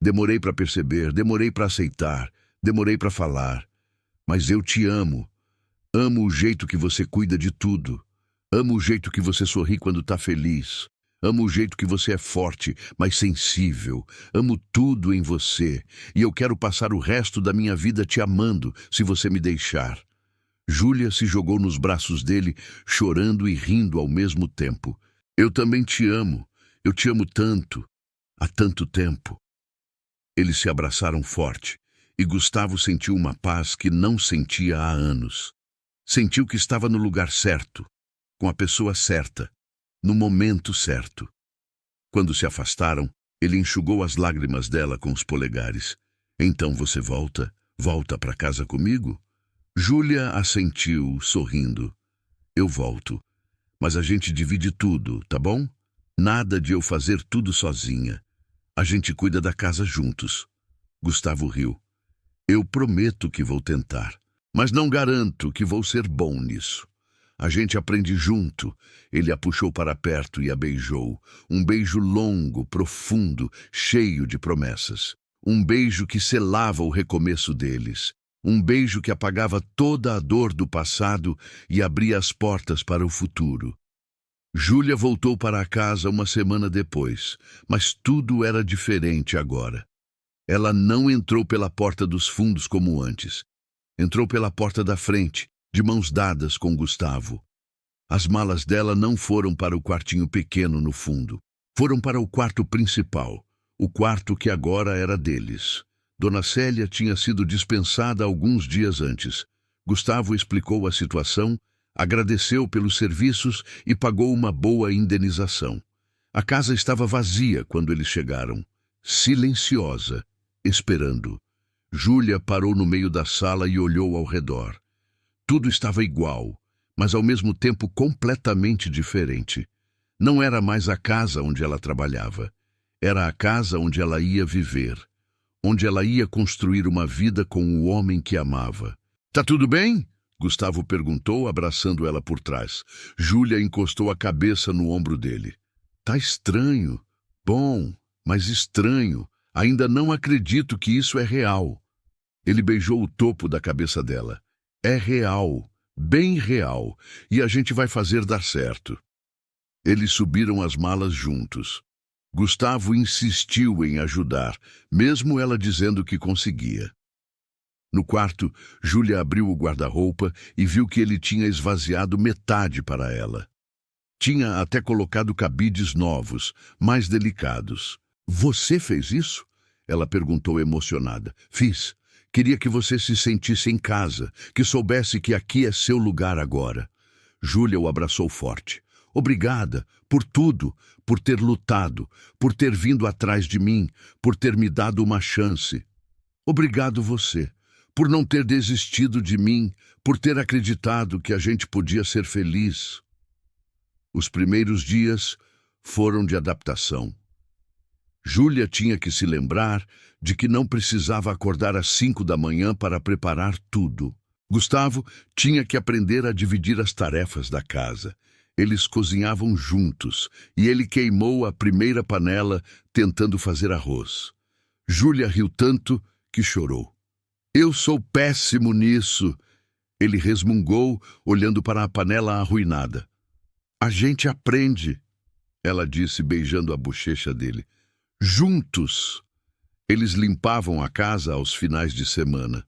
Demorei para perceber, demorei para aceitar, demorei para falar. Mas eu te amo. Amo o jeito que você cuida de tudo. Amo o jeito que você sorri quando está feliz. Amo o jeito que você é forte, mas sensível. Amo tudo em você. E eu quero passar o resto da minha vida te amando, se você me deixar. Júlia se jogou nos braços dele, chorando e rindo ao mesmo tempo. Eu também te amo. Eu te amo tanto. Há tanto tempo. Eles se abraçaram forte, e Gustavo sentiu uma paz que não sentia há anos. Sentiu que estava no lugar certo, com a pessoa certa, no momento certo. Quando se afastaram, ele enxugou as lágrimas dela com os polegares. Então você volta para casa comigo? Júlia assentiu, sorrindo. Eu volto, mas a gente divide tudo, tá bom? Nada de eu fazer tudo sozinha. A gente cuida da casa juntos. Gustavo riu. Eu prometo que vou tentar, mas não garanto que vou ser bom nisso. A gente aprende junto. Ele a puxou para perto e a beijou. Um beijo longo, profundo, cheio de promessas. Um beijo que selava o recomeço deles. Um beijo que apagava toda a dor do passado e abria as portas para o futuro. Júlia voltou para a casa uma semana depois, mas tudo era diferente agora. Ela não entrou pela porta dos fundos como antes. Entrou pela porta da frente, de mãos dadas com Gustavo. As malas dela não foram para o quartinho pequeno no fundo. Foram para o quarto principal, o quarto que agora era deles. Dona Célia tinha sido dispensada alguns dias antes. Gustavo explicou a situação, agradeceu pelos serviços e pagou uma boa indenização. A casa estava vazia quando eles chegaram, silenciosa, esperando. Júlia parou no meio da sala e olhou ao redor. Tudo estava igual, mas ao mesmo tempo completamente diferente. Não era mais a casa onde ela trabalhava. Era a casa onde ela ia viver, onde ela ia construir uma vida com o homem que amava. Tá tudo bem? Gustavo perguntou, abraçando ela por trás. Júlia encostou a cabeça no ombro dele. Tá estranho. Bom, mas estranho. Ainda não acredito que isso é real. Ele beijou o topo da cabeça dela. É real, bem real, e a gente vai fazer dar certo. Eles subiram as malas juntos. Gustavo insistiu em ajudar, mesmo ela dizendo que conseguia. No quarto, Júlia abriu o guarda-roupa e viu que ele tinha esvaziado metade para ela. Tinha até colocado cabides novos, mais delicados. Você fez isso? Ela perguntou emocionada. Fiz. Queria que você se sentisse em casa, que soubesse que aqui é seu lugar agora. Júlia o abraçou forte. Obrigada por tudo, por ter lutado, por ter vindo atrás de mim, por ter me dado uma chance. Obrigado você, por não ter desistido de mim, por ter acreditado que a gente podia ser feliz. Os primeiros dias foram de adaptação. Júlia tinha que se lembrar de que não precisava acordar às 5 da manhã para preparar tudo. Gustavo tinha que aprender a dividir as tarefas da casa. Eles cozinhavam juntos e ele queimou a primeira panela tentando fazer arroz. Júlia riu tanto que chorou. Eu sou péssimo nisso, ele resmungou, olhando para a panela arruinada. A gente aprende, ela disse, beijando a bochecha dele. Juntos. Eles limpavam a casa aos finais de semana.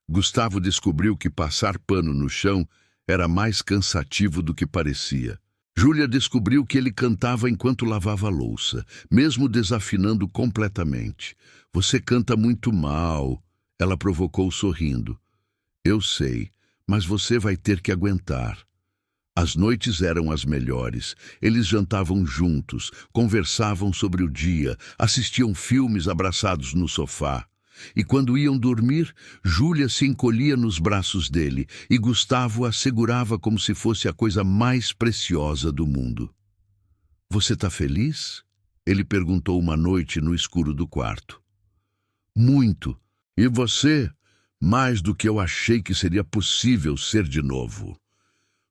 Gustavo descobriu que passar pano no chão era mais cansativo do que parecia. Júlia descobriu que ele cantava enquanto lavava a louça, mesmo desafinando completamente. Você canta muito mal, ela provocou sorrindo. Eu sei, mas você vai ter que aguentar. As noites eram as melhores. Eles jantavam juntos, conversavam sobre o dia, assistiam filmes abraçados no sofá. E quando iam dormir, Júlia se encolhia nos braços dele e Gustavo a segurava como se fosse a coisa mais preciosa do mundo. Você tá feliz? Ele perguntou uma noite no escuro do quarto. Muito. E você? Mais do que eu achei que seria possível ser de novo.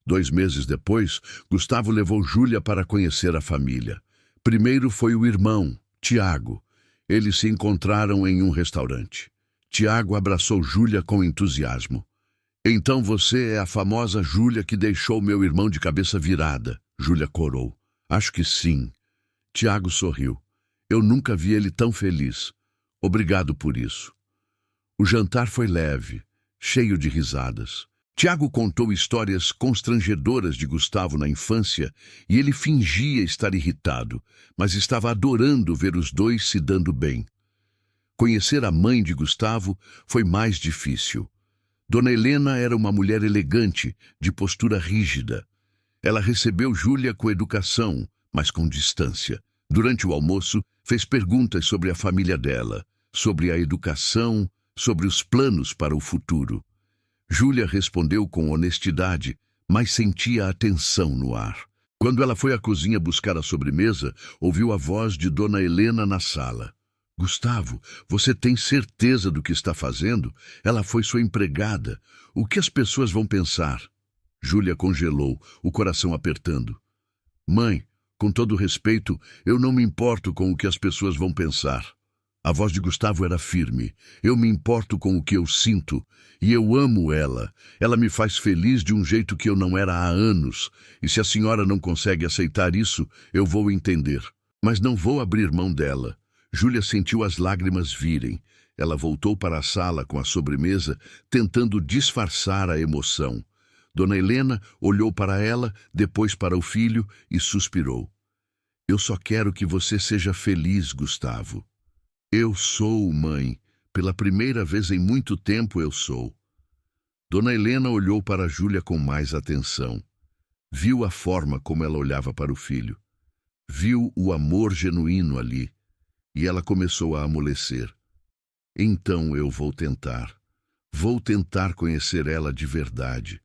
2 meses depois, Gustavo levou Júlia para conhecer a família. Primeiro foi o irmão, Tiago. Eles se encontraram em um restaurante. Tiago abraçou Júlia com entusiasmo. Então você é a famosa Júlia que deixou meu irmão de cabeça virada, Júlia corou. Acho que sim. Tiago sorriu. Eu nunca vi ele tão feliz. Obrigado por isso. O jantar foi leve, cheio de risadas. Tiago contou histórias constrangedoras de Gustavo na infância e ele fingia estar irritado, mas estava adorando ver os dois se dando bem. Conhecer a mãe de Gustavo foi mais difícil. Dona Helena era uma mulher elegante, de postura rígida. Ela recebeu Júlia com educação, mas com distância. Durante o almoço, fez perguntas sobre a família dela, sobre a educação, sobre os planos para o futuro. Júlia respondeu com honestidade, mas sentia a tensão no ar. Quando ela foi à cozinha buscar a sobremesa, ouviu a voz de Dona Helena na sala. Gustavo, você tem certeza do que está fazendo? Ela foi sua empregada. O que as pessoas vão pensar? Júlia congelou, o coração apertando. Mãe, com todo respeito, eu não me importo com o que as pessoas vão pensar. A voz de Gustavo era firme. Eu me importo com o que eu sinto. E eu amo ela. Ela me faz feliz de um jeito que eu não era há anos. E se a senhora não consegue aceitar isso, eu vou entender. Mas não vou abrir mão dela. Júlia sentiu as lágrimas virem. Ela voltou para a sala com a sobremesa, tentando disfarçar a emoção. Dona Helena olhou para ela, depois para o filho e suspirou. Eu só quero que você seja feliz, Gustavo. Eu sou, mãe. Pela primeira vez em muito tempo eu sou. Dona Helena olhou para Júlia com mais atenção. Viu a forma como ela olhava para o filho. Viu o amor genuíno ali. E ela começou a amolecer. Então eu vou tentar. Vou tentar conhecer ela de verdade.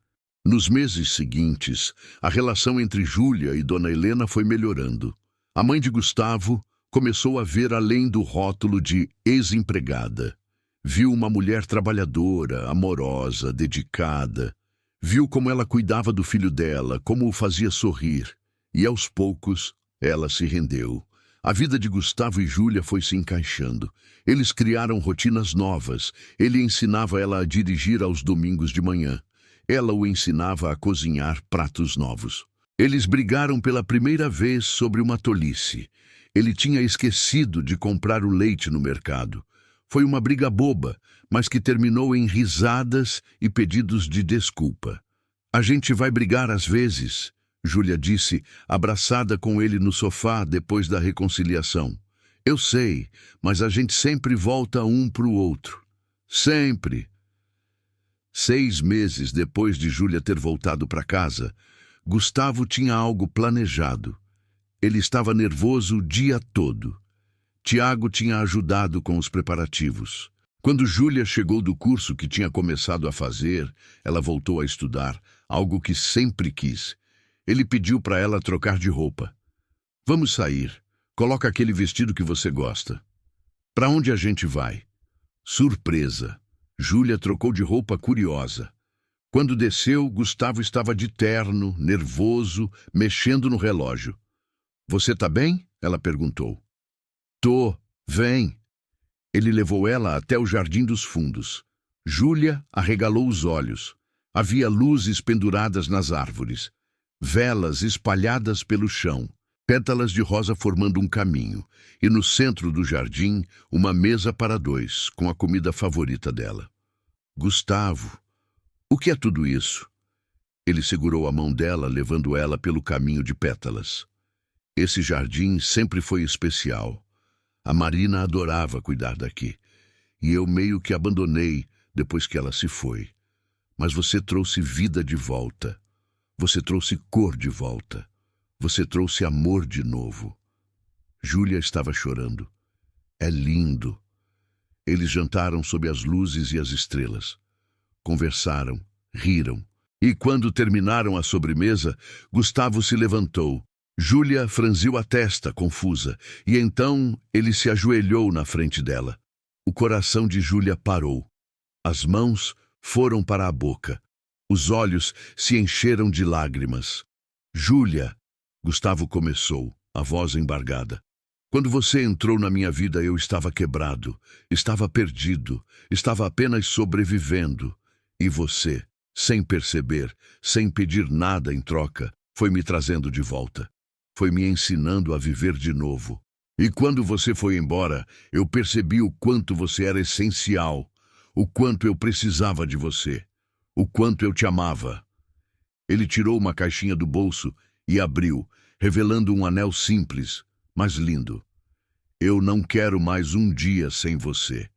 Nos meses seguintes, a relação entre Júlia e Dona Helena foi melhorando. A mãe de Gustavo começou a ver além do rótulo de ex-empregada. Viu uma mulher trabalhadora, amorosa, dedicada. Viu como ela cuidava do filho dela, como o fazia sorrir. E aos poucos, ela se rendeu. A vida de Gustavo e Júlia foi se encaixando. Eles criaram rotinas novas. Ele ensinava ela a dirigir aos domingos de manhã. Ela o ensinava a cozinhar pratos novos. Eles brigaram pela primeira vez sobre uma tolice. Ele tinha esquecido de comprar o leite no mercado. Foi uma briga boba, mas que terminou em risadas e pedidos de desculpa. A gente vai brigar às vezes, Júlia disse, abraçada com ele no sofá depois da reconciliação. Eu sei, mas a gente sempre volta um para o outro. Sempre. 6 meses depois de Júlia ter voltado para casa, Gustavo tinha algo planejado. Ele estava nervoso o dia todo. Tiago tinha ajudado com os preparativos. Quando Júlia chegou do curso que tinha começado a fazer, ela voltou a estudar, algo que sempre quis. Ele pediu para ela trocar de roupa. Vamos sair. Coloca aquele vestido que você gosta. Para onde a gente vai? Surpresa. Júlia trocou de roupa curiosa. Quando desceu, Gustavo estava de terno, nervoso, mexendo no relógio. Você tá bem? Ela perguntou. Tô, vem. Ele levou ela até o Jardim dos Fundos. Júlia arregalou os olhos. Havia luzes penduradas nas árvores, velas espalhadas pelo chão, pétalas de rosa formando um caminho, e no centro do jardim, uma mesa para 2, com a comida favorita dela. Gustavo, o que é tudo isso? Ele segurou a mão dela, levando ela pelo caminho de pétalas. Esse jardim sempre foi especial. A Marina adorava cuidar daqui. E eu meio que abandonei depois que ela se foi. Mas você trouxe vida de volta. Você trouxe cor de volta. Você trouxe amor de novo. Júlia estava chorando. É lindo. Eles jantaram sob as luzes e as estrelas. Conversaram, riram. E quando terminaram a sobremesa, Gustavo se levantou. Júlia franziu a testa, confusa, e então ele se ajoelhou na frente dela. O coração de Júlia parou. As mãos foram para a boca. Os olhos se encheram de lágrimas. Júlia, Gustavo começou, a voz embargada. Quando você entrou na minha vida, eu estava quebrado, estava perdido, estava apenas sobrevivendo. E você, sem perceber, sem pedir nada em troca, foi me trazendo de volta. Foi me ensinando a viver de novo. E quando você foi embora, eu percebi o quanto você era essencial, o quanto eu precisava de você. o quanto eu te amava. Ele tirou uma caixinha do bolso e abriu, revelando um anel simples, mas lindo. Eu não quero mais um dia sem você.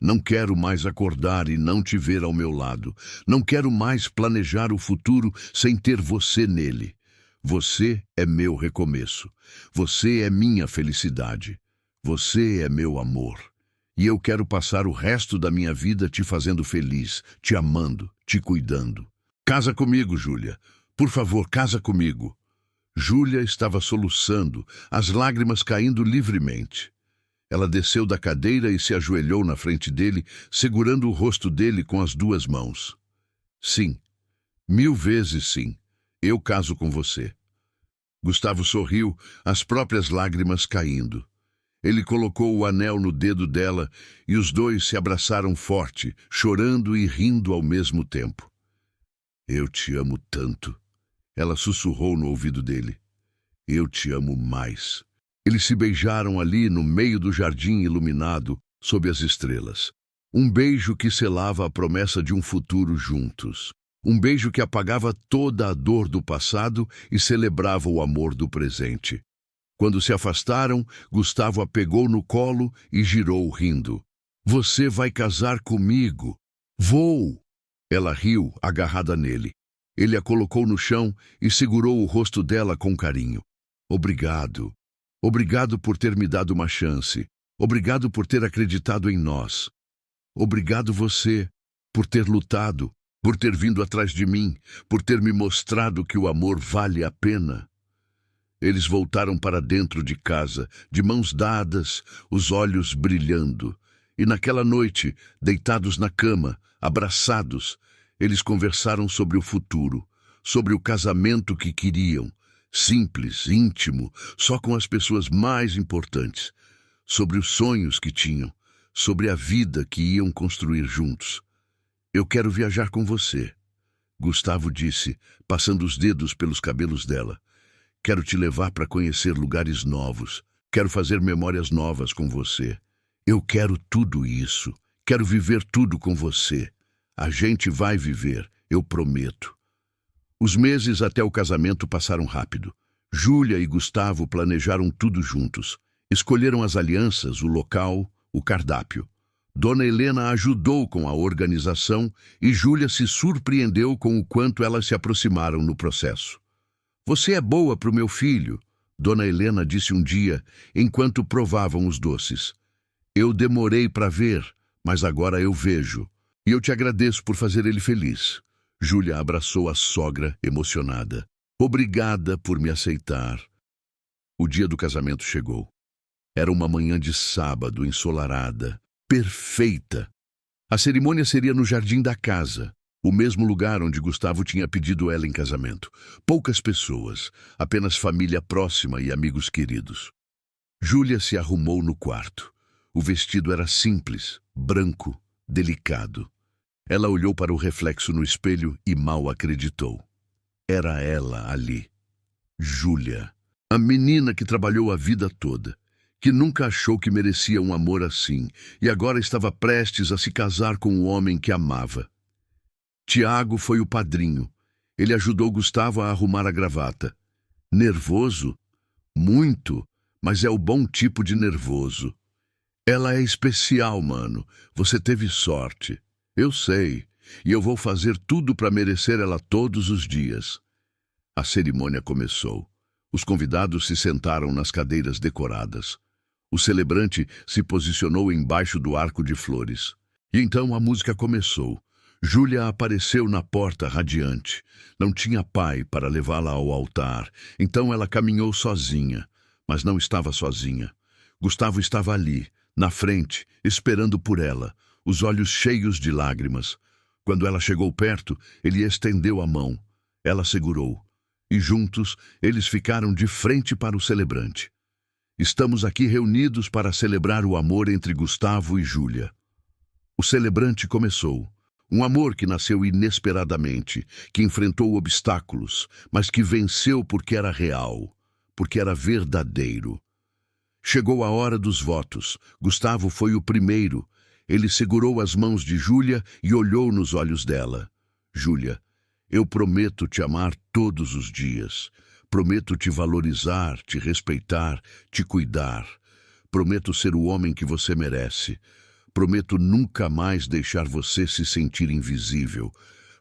Não quero mais acordar e não te ver ao meu lado. Não quero mais planejar o futuro sem ter você nele. Você é meu recomeço. Você é minha felicidade. Você é meu amor. E eu quero passar o resto da minha vida te fazendo feliz, te amando, te cuidando. Casa comigo, Júlia. Por favor, casa comigo. Júlia estava soluçando, as lágrimas caindo livremente. Ela desceu da cadeira e se ajoelhou na frente dele, segurando o rosto dele com as duas mãos. Sim, 1000 vezes sim, eu caso com você. Gustavo sorriu, as próprias lágrimas caindo. Ele colocou o anel no dedo dela e os dois se abraçaram forte, chorando e rindo ao mesmo tempo. Eu te amo tanto. Ela sussurrou no ouvido dele. Eu te amo mais. Eles se beijaram ali no meio do jardim iluminado, sob as estrelas. Um beijo que selava a promessa de um futuro juntos. Um beijo que apagava toda a dor do passado e celebrava o amor do presente. Quando se afastaram, Gustavo a pegou no colo e girou rindo. Você vai casar comigo. Vou! Ela riu, agarrada nele. Ele a colocou no chão e segurou o rosto dela com carinho. Obrigado. Obrigado por ter me dado uma chance. Obrigado por ter acreditado em nós. Obrigado você por ter lutado, por ter vindo atrás de mim, por ter me mostrado que o amor vale a pena. Eles voltaram para dentro de casa, de mãos dadas, os olhos brilhando. E naquela noite, deitados na cama, abraçados, eles conversaram sobre o futuro, sobre o casamento que queriam, simples, íntimo, só com as pessoas mais importantes, sobre os sonhos que tinham, sobre a vida que iam construir juntos. Eu quero viajar com você, Gustavo disse, passando os dedos pelos cabelos dela. Quero te levar para conhecer lugares novos. Quero fazer memórias novas com você. Eu quero tudo isso. Quero viver tudo com você. A gente vai viver, eu prometo. Os meses até o casamento passaram rápido. Júlia e Gustavo planejaram tudo juntos. Escolheram as alianças, o local, o cardápio. Dona Helena ajudou com a organização e Júlia se surpreendeu com o quanto elas se aproximaram no processo. Você é boa para o meu filho, Dona Helena disse um dia, enquanto provavam os doces. Eu demorei para ver, mas agora eu vejo. E eu te agradeço por fazer ele feliz. Júlia abraçou a sogra, emocionada. Obrigada por me aceitar. O dia do casamento chegou. Era uma manhã de sábado, ensolarada, perfeita. A cerimônia seria no jardim da casa, o mesmo lugar onde Gustavo tinha pedido ela em casamento. Poucas pessoas, apenas família próxima e amigos queridos. Júlia se arrumou no quarto. O vestido era simples, branco, delicado. Ela olhou para o reflexo no espelho e mal acreditou. Era ela ali. Júlia, a menina que trabalhou a vida toda, que nunca achou que merecia um amor assim, e agora estava prestes a se casar com o homem que amava. Tiago foi o padrinho. Ele ajudou Gustavo a arrumar a gravata. Nervoso? Muito, mas é o bom tipo de nervoso. Ela é especial, mano. Você teve sorte. Eu sei, e eu vou fazer tudo para merecer ela todos os dias. A cerimônia começou. Os convidados se sentaram nas cadeiras decoradas. O celebrante se posicionou embaixo do arco de flores. E então a música começou. Júlia apareceu na porta radiante. Não tinha pai para levá-la ao altar, então ela caminhou sozinha. Mas não estava sozinha. Gustavo estava ali, na frente, esperando por ela, os olhos cheios de lágrimas. Quando ela chegou perto, ele estendeu a mão. Ela segurou. E juntos, eles ficaram de frente para o celebrante. Estamos aqui reunidos para celebrar o amor entre Gustavo e Júlia. O celebrante começou. Um amor que nasceu inesperadamente, que enfrentou obstáculos, mas que venceu porque era real, porque era verdadeiro. Chegou a hora dos votos. Gustavo foi o primeiro. Ele segurou as mãos de Júlia e olhou nos olhos dela. Júlia, eu prometo te amar todos os dias. Prometo te valorizar, te respeitar, te cuidar. Prometo ser o homem que você merece. Prometo nunca mais deixar você se sentir invisível.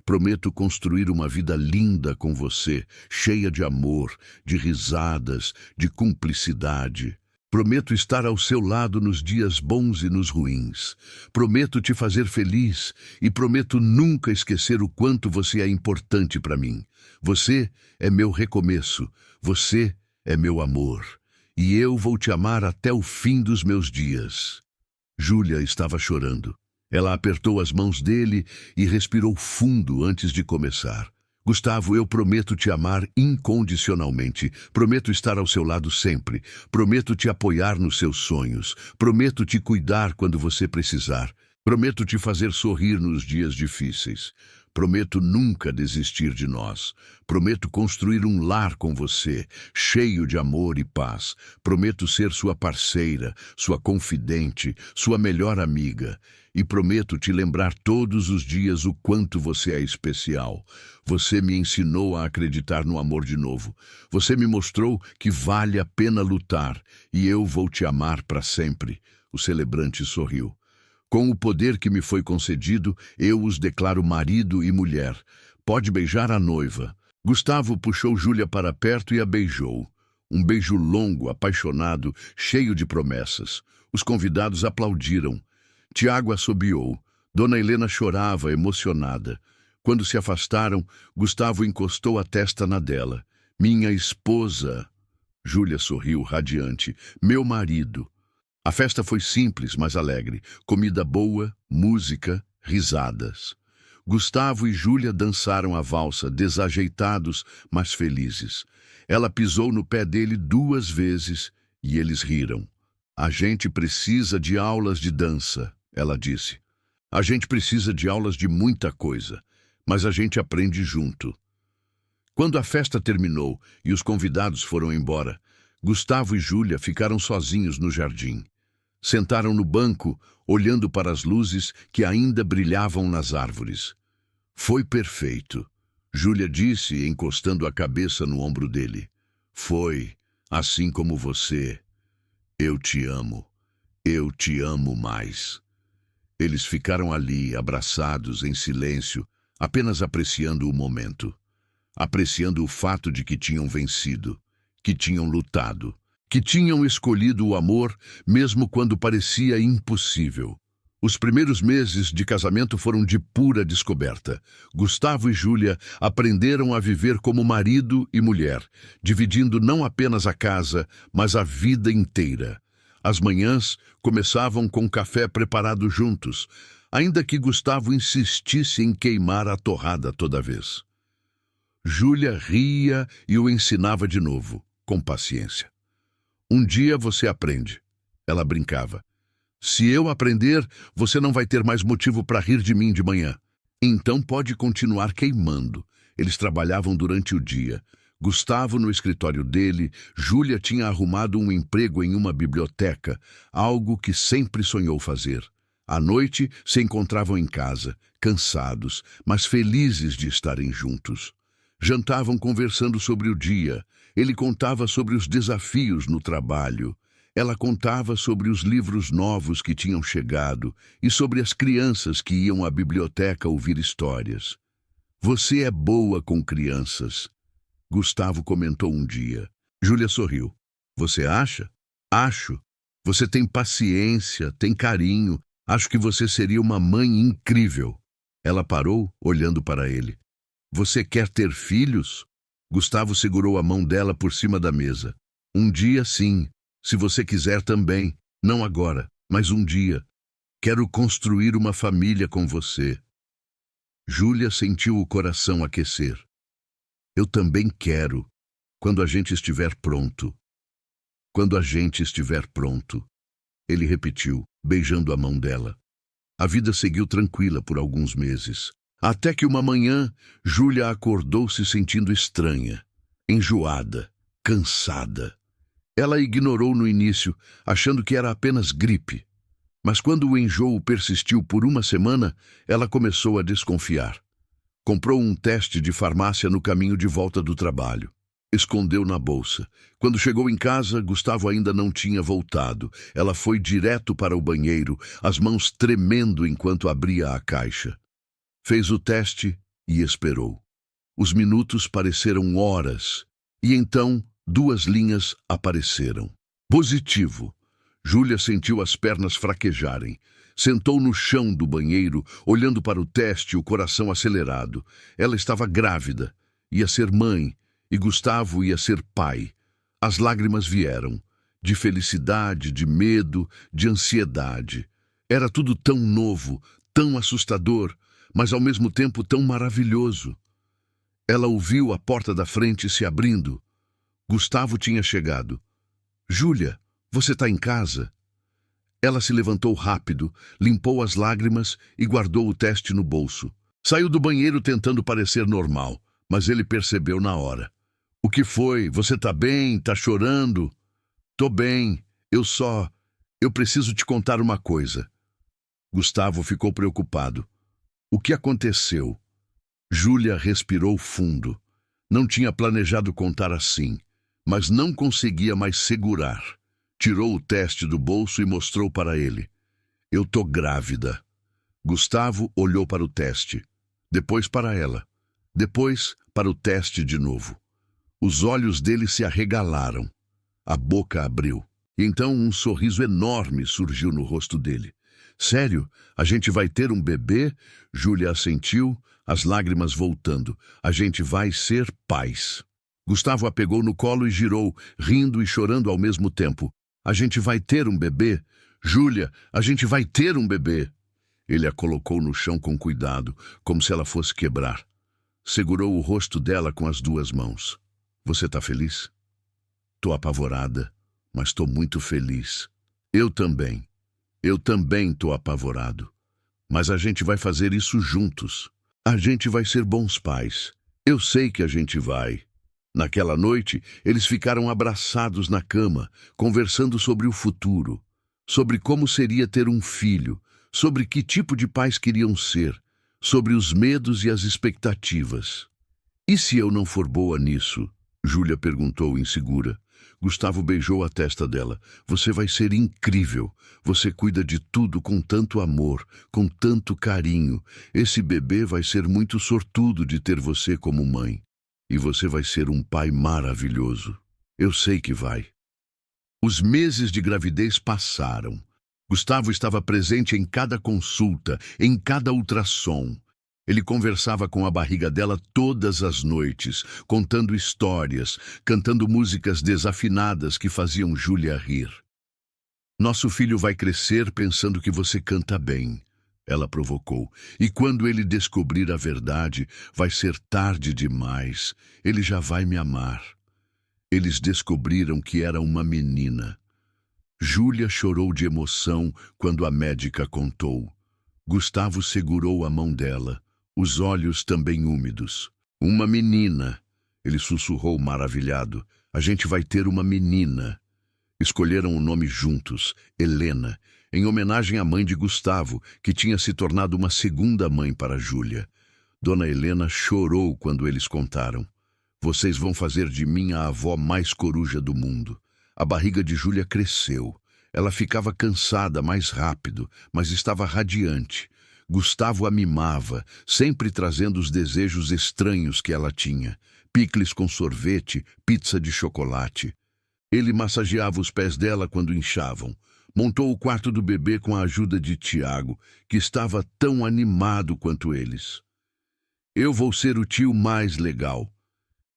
Prometo construir uma vida linda com você, cheia de amor, de risadas, de cumplicidade. Prometo estar ao seu lado nos dias bons e nos ruins. Prometo te fazer feliz e prometo nunca esquecer o quanto você é importante para mim. Você é meu recomeço, você é meu amor, e eu vou te amar até o fim dos meus dias. Júlia estava chorando. Ela apertou as mãos dele e respirou fundo antes de começar. Gustavo, eu prometo te amar incondicionalmente. Prometo estar ao seu lado sempre. Prometo te apoiar nos seus sonhos. Prometo te cuidar quando você precisar. Prometo te fazer sorrir nos dias difíceis. Prometo nunca desistir de nós. Prometo construir um lar com você, cheio de amor e paz. Prometo ser sua parceira, sua confidente, sua melhor amiga. E prometo te lembrar todos os dias o quanto você é especial. Você me ensinou a acreditar no amor de novo. Você me mostrou que vale a pena lutar, e eu vou te amar para sempre. O celebrante sorriu. Com o poder que me foi concedido, eu os declaro marido e mulher. Pode beijar a noiva. Gustavo puxou Júlia para perto e a beijou. Um beijo longo, apaixonado, cheio de promessas. Os convidados aplaudiram. Tiago assobiou. Dona Helena chorava, emocionada. Quando se afastaram, Gustavo encostou a testa na dela. Minha esposa. Júlia sorriu, radiante. Meu marido. A festa foi simples, mas alegre. Comida boa, música, risadas. Gustavo e Júlia dançaram a valsa, desajeitados, mas felizes. Ela pisou no pé dele 2 vezes e eles riram. A gente precisa de aulas de dança, ela disse. A gente precisa de aulas de muita coisa, mas a gente aprende junto. Quando a festa terminou e os convidados foram embora, Gustavo e Júlia ficaram sozinhos no jardim. Sentaram no banco, olhando para as luzes que ainda brilhavam nas árvores. Foi perfeito, Júlia disse, encostando a cabeça no ombro dele. Foi, assim como você. Eu te amo. Eu te amo mais. Eles ficaram ali, abraçados, em silêncio, apenas apreciando o momento. Apreciando o fato de que tinham vencido, que tinham lutado, que tinham escolhido o amor, mesmo quando parecia impossível. Os primeiros meses de casamento foram de pura descoberta. Gustavo e Júlia aprenderam a viver como marido e mulher, dividindo não apenas a casa, mas a vida inteira. As manhãs começavam com café preparado juntos, ainda que Gustavo insistisse em queimar a torrada toda vez. Júlia ria e o ensinava de novo, com paciência. Um dia você aprende, ela brincava. Se eu aprender, você não vai ter mais motivo para rir de mim de manhã. Então pode continuar queimando. Eles trabalhavam durante o dia. Gustavo no escritório dele, Júlia tinha arrumado um emprego em uma biblioteca, algo que sempre sonhou fazer. À noite, se encontravam em casa, cansados, mas felizes de estarem juntos. Jantavam conversando sobre o dia. Ele contava sobre os desafios no trabalho. Ela contava sobre os livros novos que tinham chegado e sobre as crianças que iam à biblioteca ouvir histórias. Você é boa com crianças, Gustavo comentou um dia. Júlia sorriu. Você acha? Acho. Você tem paciência, tem carinho. Acho que você seria uma mãe incrível. Ela parou, olhando para ele. Você quer ter filhos? Gustavo segurou a mão dela por cima da mesa. Um dia, sim. Se você quiser também. Não agora, mas um dia. Quero construir uma família com você. Júlia sentiu o coração aquecer. Eu também quero, quando a gente estiver pronto. Quando a gente estiver pronto. Ele repetiu, beijando a mão dela. A vida seguiu tranquila por alguns meses. Até que uma manhã, Júlia acordou se sentindo estranha, enjoada, cansada. Ela ignorou no início, achando que era apenas gripe. Mas quando o enjoo persistiu por uma semana, ela começou a desconfiar. Comprou um teste de farmácia no caminho de volta do trabalho. Escondeu na bolsa. Quando chegou em casa, Gustavo ainda não tinha voltado. Ela foi direto para o banheiro, as mãos tremendo enquanto abria a caixa. Fez o teste e esperou. Os minutos pareceram horas. E então, 2 linhas apareceram. Positivo. Júlia sentiu as pernas fraquejarem. Sentou no chão do banheiro, olhando para o teste, o coração acelerado. Ela estava grávida. Ia ser mãe. E Gustavo ia ser pai. As lágrimas vieram. De felicidade, de medo, de ansiedade. Era tudo tão novo, tão assustador, mas ao mesmo tempo tão maravilhoso. Ela ouviu a porta da frente se abrindo. Gustavo tinha chegado. Júlia, você está em casa? Ela se levantou rápido, limpou as lágrimas e guardou o teste no bolso. Saiu do banheiro tentando parecer normal, mas ele percebeu na hora. O que foi? Você tá bem? Tá chorando? Tô bem. Eu preciso te contar uma coisa. Gustavo ficou preocupado. O que aconteceu? Júlia respirou fundo. Não tinha planejado contar assim, mas não conseguia mais segurar. Tirou o teste do bolso e mostrou para ele. Eu tô grávida. Gustavo olhou para o teste, depois para ela, depois para o teste de novo. Os olhos dele se arregalaram. A boca abriu. E então um sorriso enorme surgiu no rosto dele. Sério? A gente vai ter um bebê? Júlia assentiu, as lágrimas voltando. A gente vai ser pais. Gustavo a pegou no colo e girou, rindo e chorando ao mesmo tempo. A gente vai ter um bebê? Júlia, a gente vai ter um bebê. Ele a colocou no chão com cuidado, como se ela fosse quebrar. Segurou o rosto dela com as 2 mãos. Você tá feliz? Tô apavorada, mas tô muito feliz. Eu também tô apavorado. Mas a gente vai fazer isso juntos. A gente vai ser bons pais. Eu sei que a gente vai. Naquela noite, eles ficaram abraçados na cama, conversando sobre o futuro, sobre como seria ter um filho, sobre que tipo de pais queriam ser, sobre os medos e as expectativas. E se eu não for boa nisso? Júlia perguntou insegura. Gustavo beijou a testa dela. Você vai ser incrível. Você cuida de tudo com tanto amor, com tanto carinho. Esse bebê vai ser muito sortudo de ter você como mãe. E você vai ser um pai maravilhoso. Eu sei que vai. Os meses de gravidez passaram. Gustavo estava presente em cada consulta, em cada ultrassom. Ele conversava com a barriga dela todas as noites, contando histórias, cantando músicas desafinadas que faziam Júlia rir. Nosso filho vai crescer pensando que você canta bem, ela provocou. E quando ele descobrir a verdade, vai ser tarde demais. Ele já vai me amar. Eles descobriram que era uma menina. Júlia chorou de emoção quando a médica contou. Gustavo segurou a mão dela, os olhos também úmidos. Uma menina, ele sussurrou maravilhado. A gente vai ter uma menina. Escolheram o nome juntos, Helena, em homenagem à mãe de Gustavo, que tinha se tornado uma segunda mãe para Júlia. Dona Helena chorou quando eles contaram. Vocês vão fazer de mim a avó mais coruja do mundo. A barriga de Júlia cresceu. Ela ficava cansada mais rápido, mas estava radiante. Gustavo a mimava, sempre trazendo os desejos estranhos que ela tinha. Picles com sorvete, pizza de chocolate. Ele massageava os pés dela quando inchavam. Montou o quarto do bebê com a ajuda de Tiago, que estava tão animado quanto eles. Eu vou ser o tio mais legal,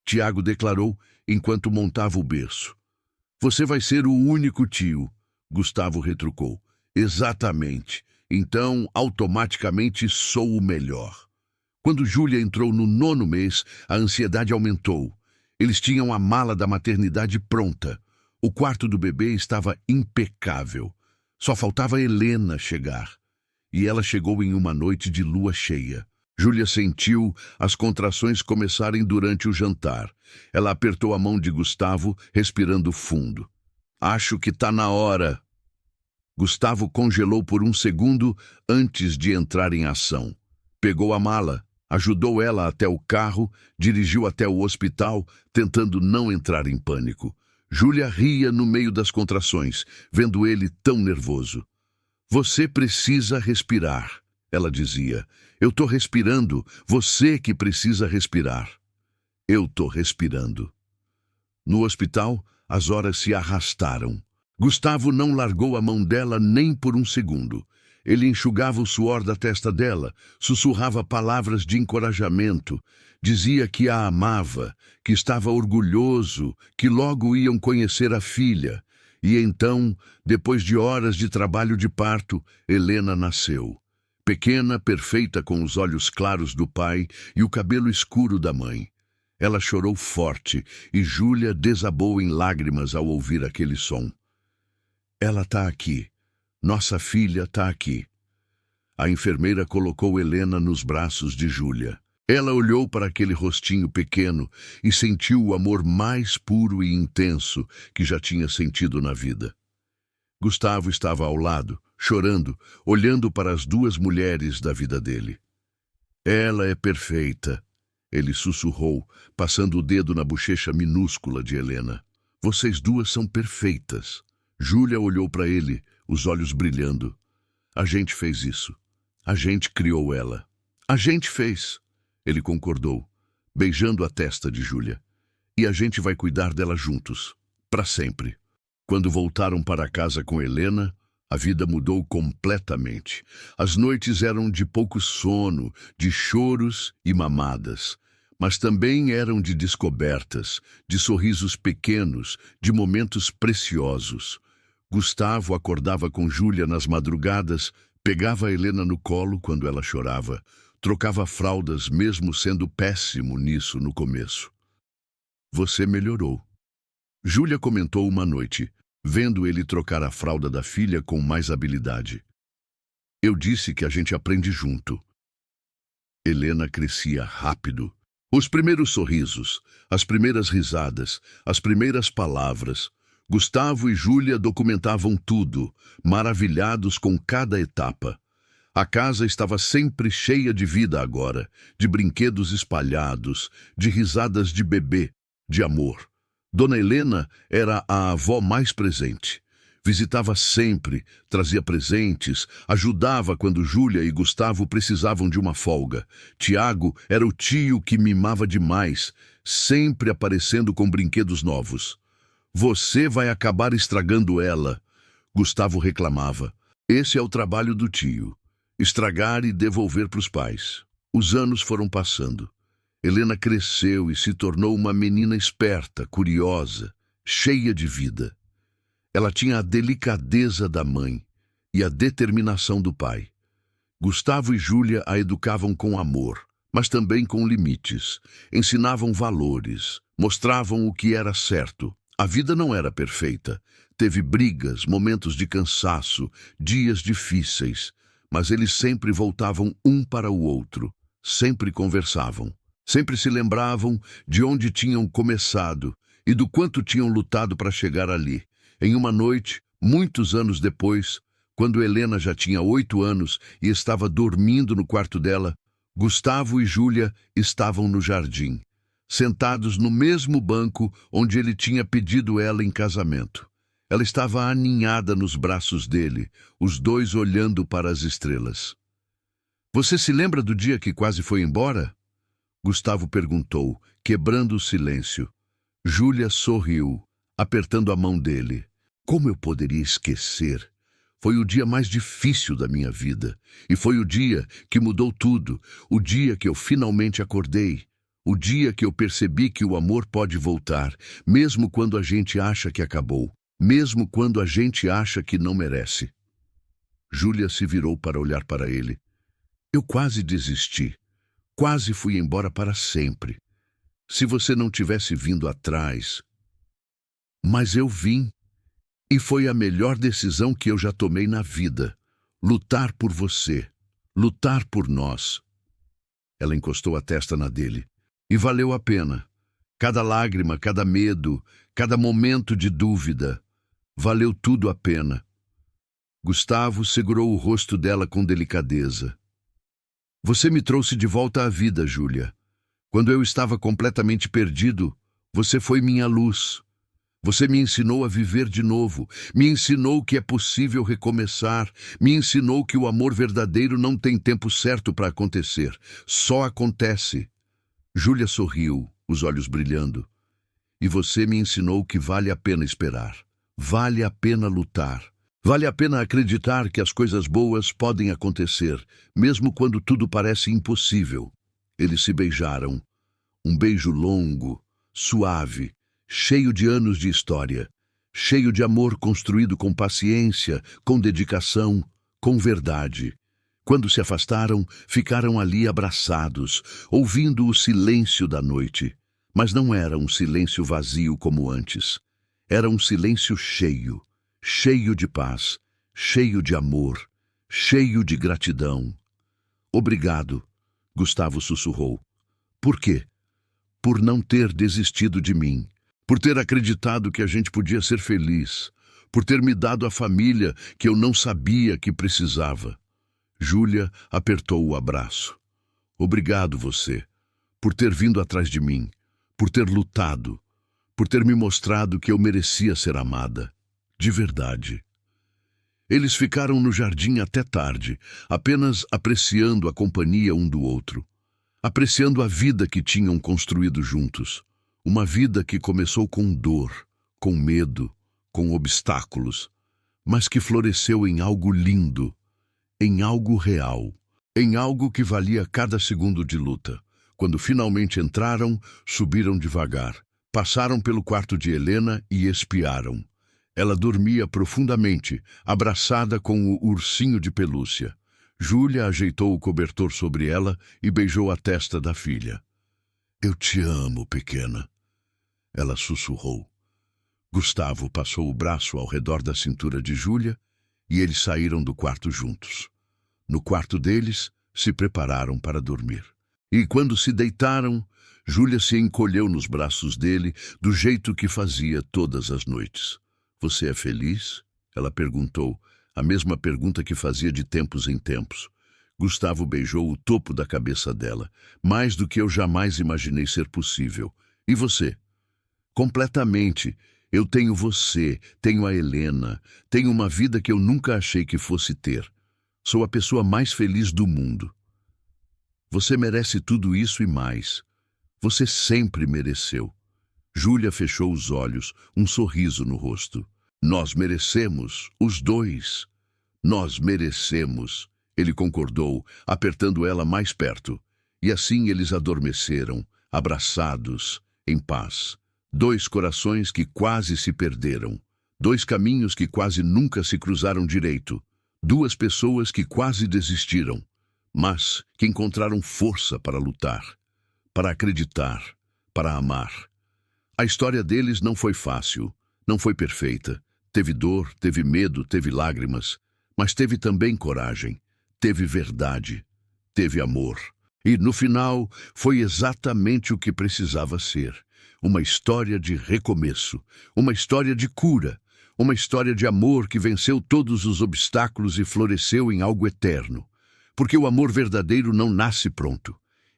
Tiago declarou enquanto montava o berço. Você vai ser o único tio, Gustavo retrucou. Exatamente. Então, automaticamente sou o melhor. Quando Júlia entrou no 9º mês, a ansiedade aumentou. Eles tinham a mala da maternidade pronta. O quarto do bebê estava impecável. Só faltava Helena chegar. E ela chegou em uma noite de lua cheia. Júlia sentiu as contrações começarem durante o jantar. Ela apertou a mão de Gustavo, respirando fundo. Acho que tá na hora. Gustavo congelou por um segundo antes de entrar em ação. Pegou a mala Ajudou ela até o carro, dirigiu até o hospital, tentando não entrar em pânico. Júlia ria no meio das contrações, vendo ele tão nervoso. Você precisa respirar, ela dizia. Eu tô respirando, você que precisa respirar. Eu tô respirando. No hospital, as horas se arrastaram. Gustavo não largou a mão dela nem por um segundo. Ele enxugava o suor da testa dela, sussurrava palavras de encorajamento, dizia que a amava, que estava orgulhoso, que logo iam conhecer a filha. E então, depois de horas de trabalho de parto, Helena nasceu. Pequena, perfeita, com os olhos claros do pai e o cabelo escuro da mãe. Ela chorou forte e Júlia desabou em lágrimas ao ouvir aquele som. Ela tá aqui. Nossa filha tá aqui. A enfermeira colocou Helena nos braços de Júlia. Ela olhou para aquele rostinho pequeno e sentiu o amor mais puro e intenso que já tinha sentido na vida. Gustavo estava ao lado, chorando, olhando para as duas mulheres da vida dele. Ela é perfeita, ele sussurrou, passando o dedo na bochecha minúscula de Helena. Vocês duas são perfeitas. Júlia olhou para ele, os olhos brilhando. A gente fez isso. A gente criou ela. A gente fez. Ele concordou, beijando a testa de Júlia. E a gente vai cuidar dela juntos, para sempre. Quando voltaram para casa com Helena, a vida mudou completamente. As noites eram de pouco sono, de choros e mamadas, mas também eram de descobertas, de sorrisos pequenos, de momentos preciosos. Gustavo acordava com Júlia nas madrugadas, pegava a Helena no colo quando ela chorava, trocava fraldas mesmo sendo péssimo nisso no começo. Você melhorou. Júlia comentou uma noite, vendo ele trocar a fralda da filha com mais habilidade. Eu disse que a gente aprende junto. Helena crescia rápido. Os primeiros sorrisos, as primeiras risadas, as primeiras palavras. Gustavo e Júlia documentavam tudo, maravilhados com cada etapa. A casa estava sempre cheia de vida agora, de brinquedos espalhados, de risadas de bebê, de amor. Dona Helena era a avó mais presente. Visitava sempre, trazia presentes, ajudava quando Júlia e Gustavo precisavam de uma folga. Tiago era o tio que mimava demais, sempre aparecendo com brinquedos novos. Você vai acabar estragando ela, Gustavo reclamava. Esse é o trabalho do tio, estragar e devolver para os pais. Os anos foram passando. Helena cresceu e se tornou uma menina esperta, curiosa, cheia de vida. Ela tinha a delicadeza da mãe e a determinação do pai. Gustavo e Júlia a educavam com amor, mas também com limites. Ensinavam valores, mostravam o que era certo. A vida não era perfeita. Teve brigas, momentos de cansaço, dias difíceis, mas eles sempre voltavam um para o outro, sempre conversavam. Sempre se lembravam de onde tinham começado e do quanto tinham lutado para chegar ali. Em uma noite, muitos anos depois, quando Helena já tinha 8 anos e estava dormindo no quarto dela, Gustavo e Júlia estavam no jardim, sentados no mesmo banco onde ele tinha pedido ela em casamento. Ela estava aninhada nos braços dele, os dois olhando para as estrelas. Você se lembra do dia que quase foi embora? Gustavo perguntou, quebrando o silêncio. Júlia sorriu, apertando a mão dele. Como eu poderia esquecer? Foi o dia mais difícil da minha vida. E foi o dia que mudou tudo. O dia que eu finalmente acordei. O dia que eu percebi que o amor pode voltar, mesmo quando a gente acha que acabou. Mesmo quando a gente acha que não merece. Júlia se virou para olhar para ele. Eu quase desisti. Quase fui embora para sempre. Se você não tivesse vindo atrás. Mas eu vim. E foi a melhor decisão que eu já tomei na vida. Lutar por você. Lutar por nós. Ela encostou a testa na dele. E valeu a pena. Cada lágrima, cada medo, cada momento de dúvida. Valeu tudo a pena. Gustavo segurou o rosto dela com delicadeza. Você me trouxe de volta à vida, Júlia. Quando eu estava completamente perdido, você foi minha luz. Você me ensinou a viver de novo, me ensinou que é possível recomeçar, me ensinou que o amor verdadeiro não tem tempo certo para acontecer, só acontece. Júlia sorriu, os olhos brilhando. E você me ensinou que vale a pena esperar, vale a pena lutar, vale a pena acreditar que as coisas boas podem acontecer, mesmo quando tudo parece impossível. Eles se beijaram, um beijo longo, suave, cheio de anos de história, cheio de amor construído com paciência, com dedicação, com verdade. Quando se afastaram, ficaram ali abraçados, ouvindo o silêncio da noite. Mas não era um silêncio vazio como antes. Era um silêncio cheio, cheio de paz, cheio de amor, cheio de gratidão. Obrigado, Gustavo sussurrou. Por quê? Por não ter desistido de mim. Por ter acreditado que a gente podia ser feliz, por ter me dado a família que eu não sabia que precisava. Júlia apertou o abraço. Obrigado você, por ter vindo atrás de mim, por ter lutado, por ter me mostrado que eu merecia ser amada, de verdade. Eles ficaram no jardim até tarde, apenas apreciando a companhia um do outro, apreciando a vida que tinham construído juntos. Uma vida que começou com dor, com medo, com obstáculos, mas que floresceu em algo lindo, em algo real, em algo que valia cada segundo de luta. Quando finalmente entraram, subiram devagar, passaram pelo quarto de Helena e espiaram. Ela dormia profundamente, abraçada com o ursinho de pelúcia. Júlia ajeitou o cobertor sobre ela e beijou a testa da filha. Eu te amo, pequena. Ela sussurrou. Gustavo passou o braço ao redor da cintura de Júlia e eles saíram do quarto juntos. No quarto deles, se prepararam para dormir. E quando se deitaram, Júlia se encolheu nos braços dele do jeito que fazia todas as noites. Você é feliz? Ela perguntou, a mesma pergunta que fazia de tempos em tempos. Gustavo beijou o topo da cabeça dela, mais do que eu jamais imaginei ser possível. E você? Completamente. Eu tenho você, tenho a Helena, tenho uma vida que eu nunca achei que fosse ter. Sou a pessoa mais feliz do mundo. Você merece tudo isso e mais. Você sempre mereceu. Júlia fechou os olhos, um sorriso no rosto. Nós merecemos, os dois. Nós merecemos, ele concordou, apertando ela mais perto. E assim eles adormeceram, abraçados, em paz. Dois corações que quase se perderam. Dois caminhos que quase nunca se cruzaram direito. Duas pessoas que quase desistiram, mas que encontraram força para lutar, para acreditar, para amar. A história deles não foi fácil, não foi perfeita. Teve dor, teve medo, teve lágrimas, mas teve também coragem, teve verdade, teve amor. E, no final, foi exatamente o que precisava ser. Uma história de recomeço, uma história de cura, uma história de amor que venceu todos os obstáculos e floresceu em algo eterno. Porque o amor verdadeiro não nasce pronto.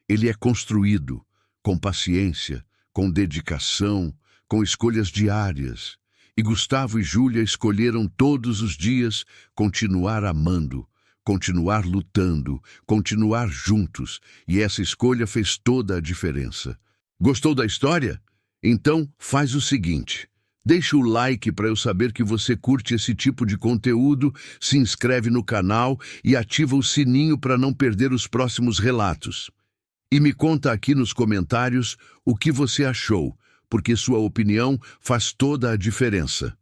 Ele é construído, com paciência, com dedicação, com escolhas diárias. E Gustavo e Júlia escolheram todos os dias continuar amando, continuar lutando, continuar juntos. E essa escolha fez toda a diferença. Gostou da história? Então, faz o seguinte. Deixa o like para eu saber que você curte esse tipo de conteúdo, se inscreve no canal e ativa o sininho para não perder os próximos relatos. E me conta aqui nos comentários o que você achou, porque sua opinião faz toda a diferença.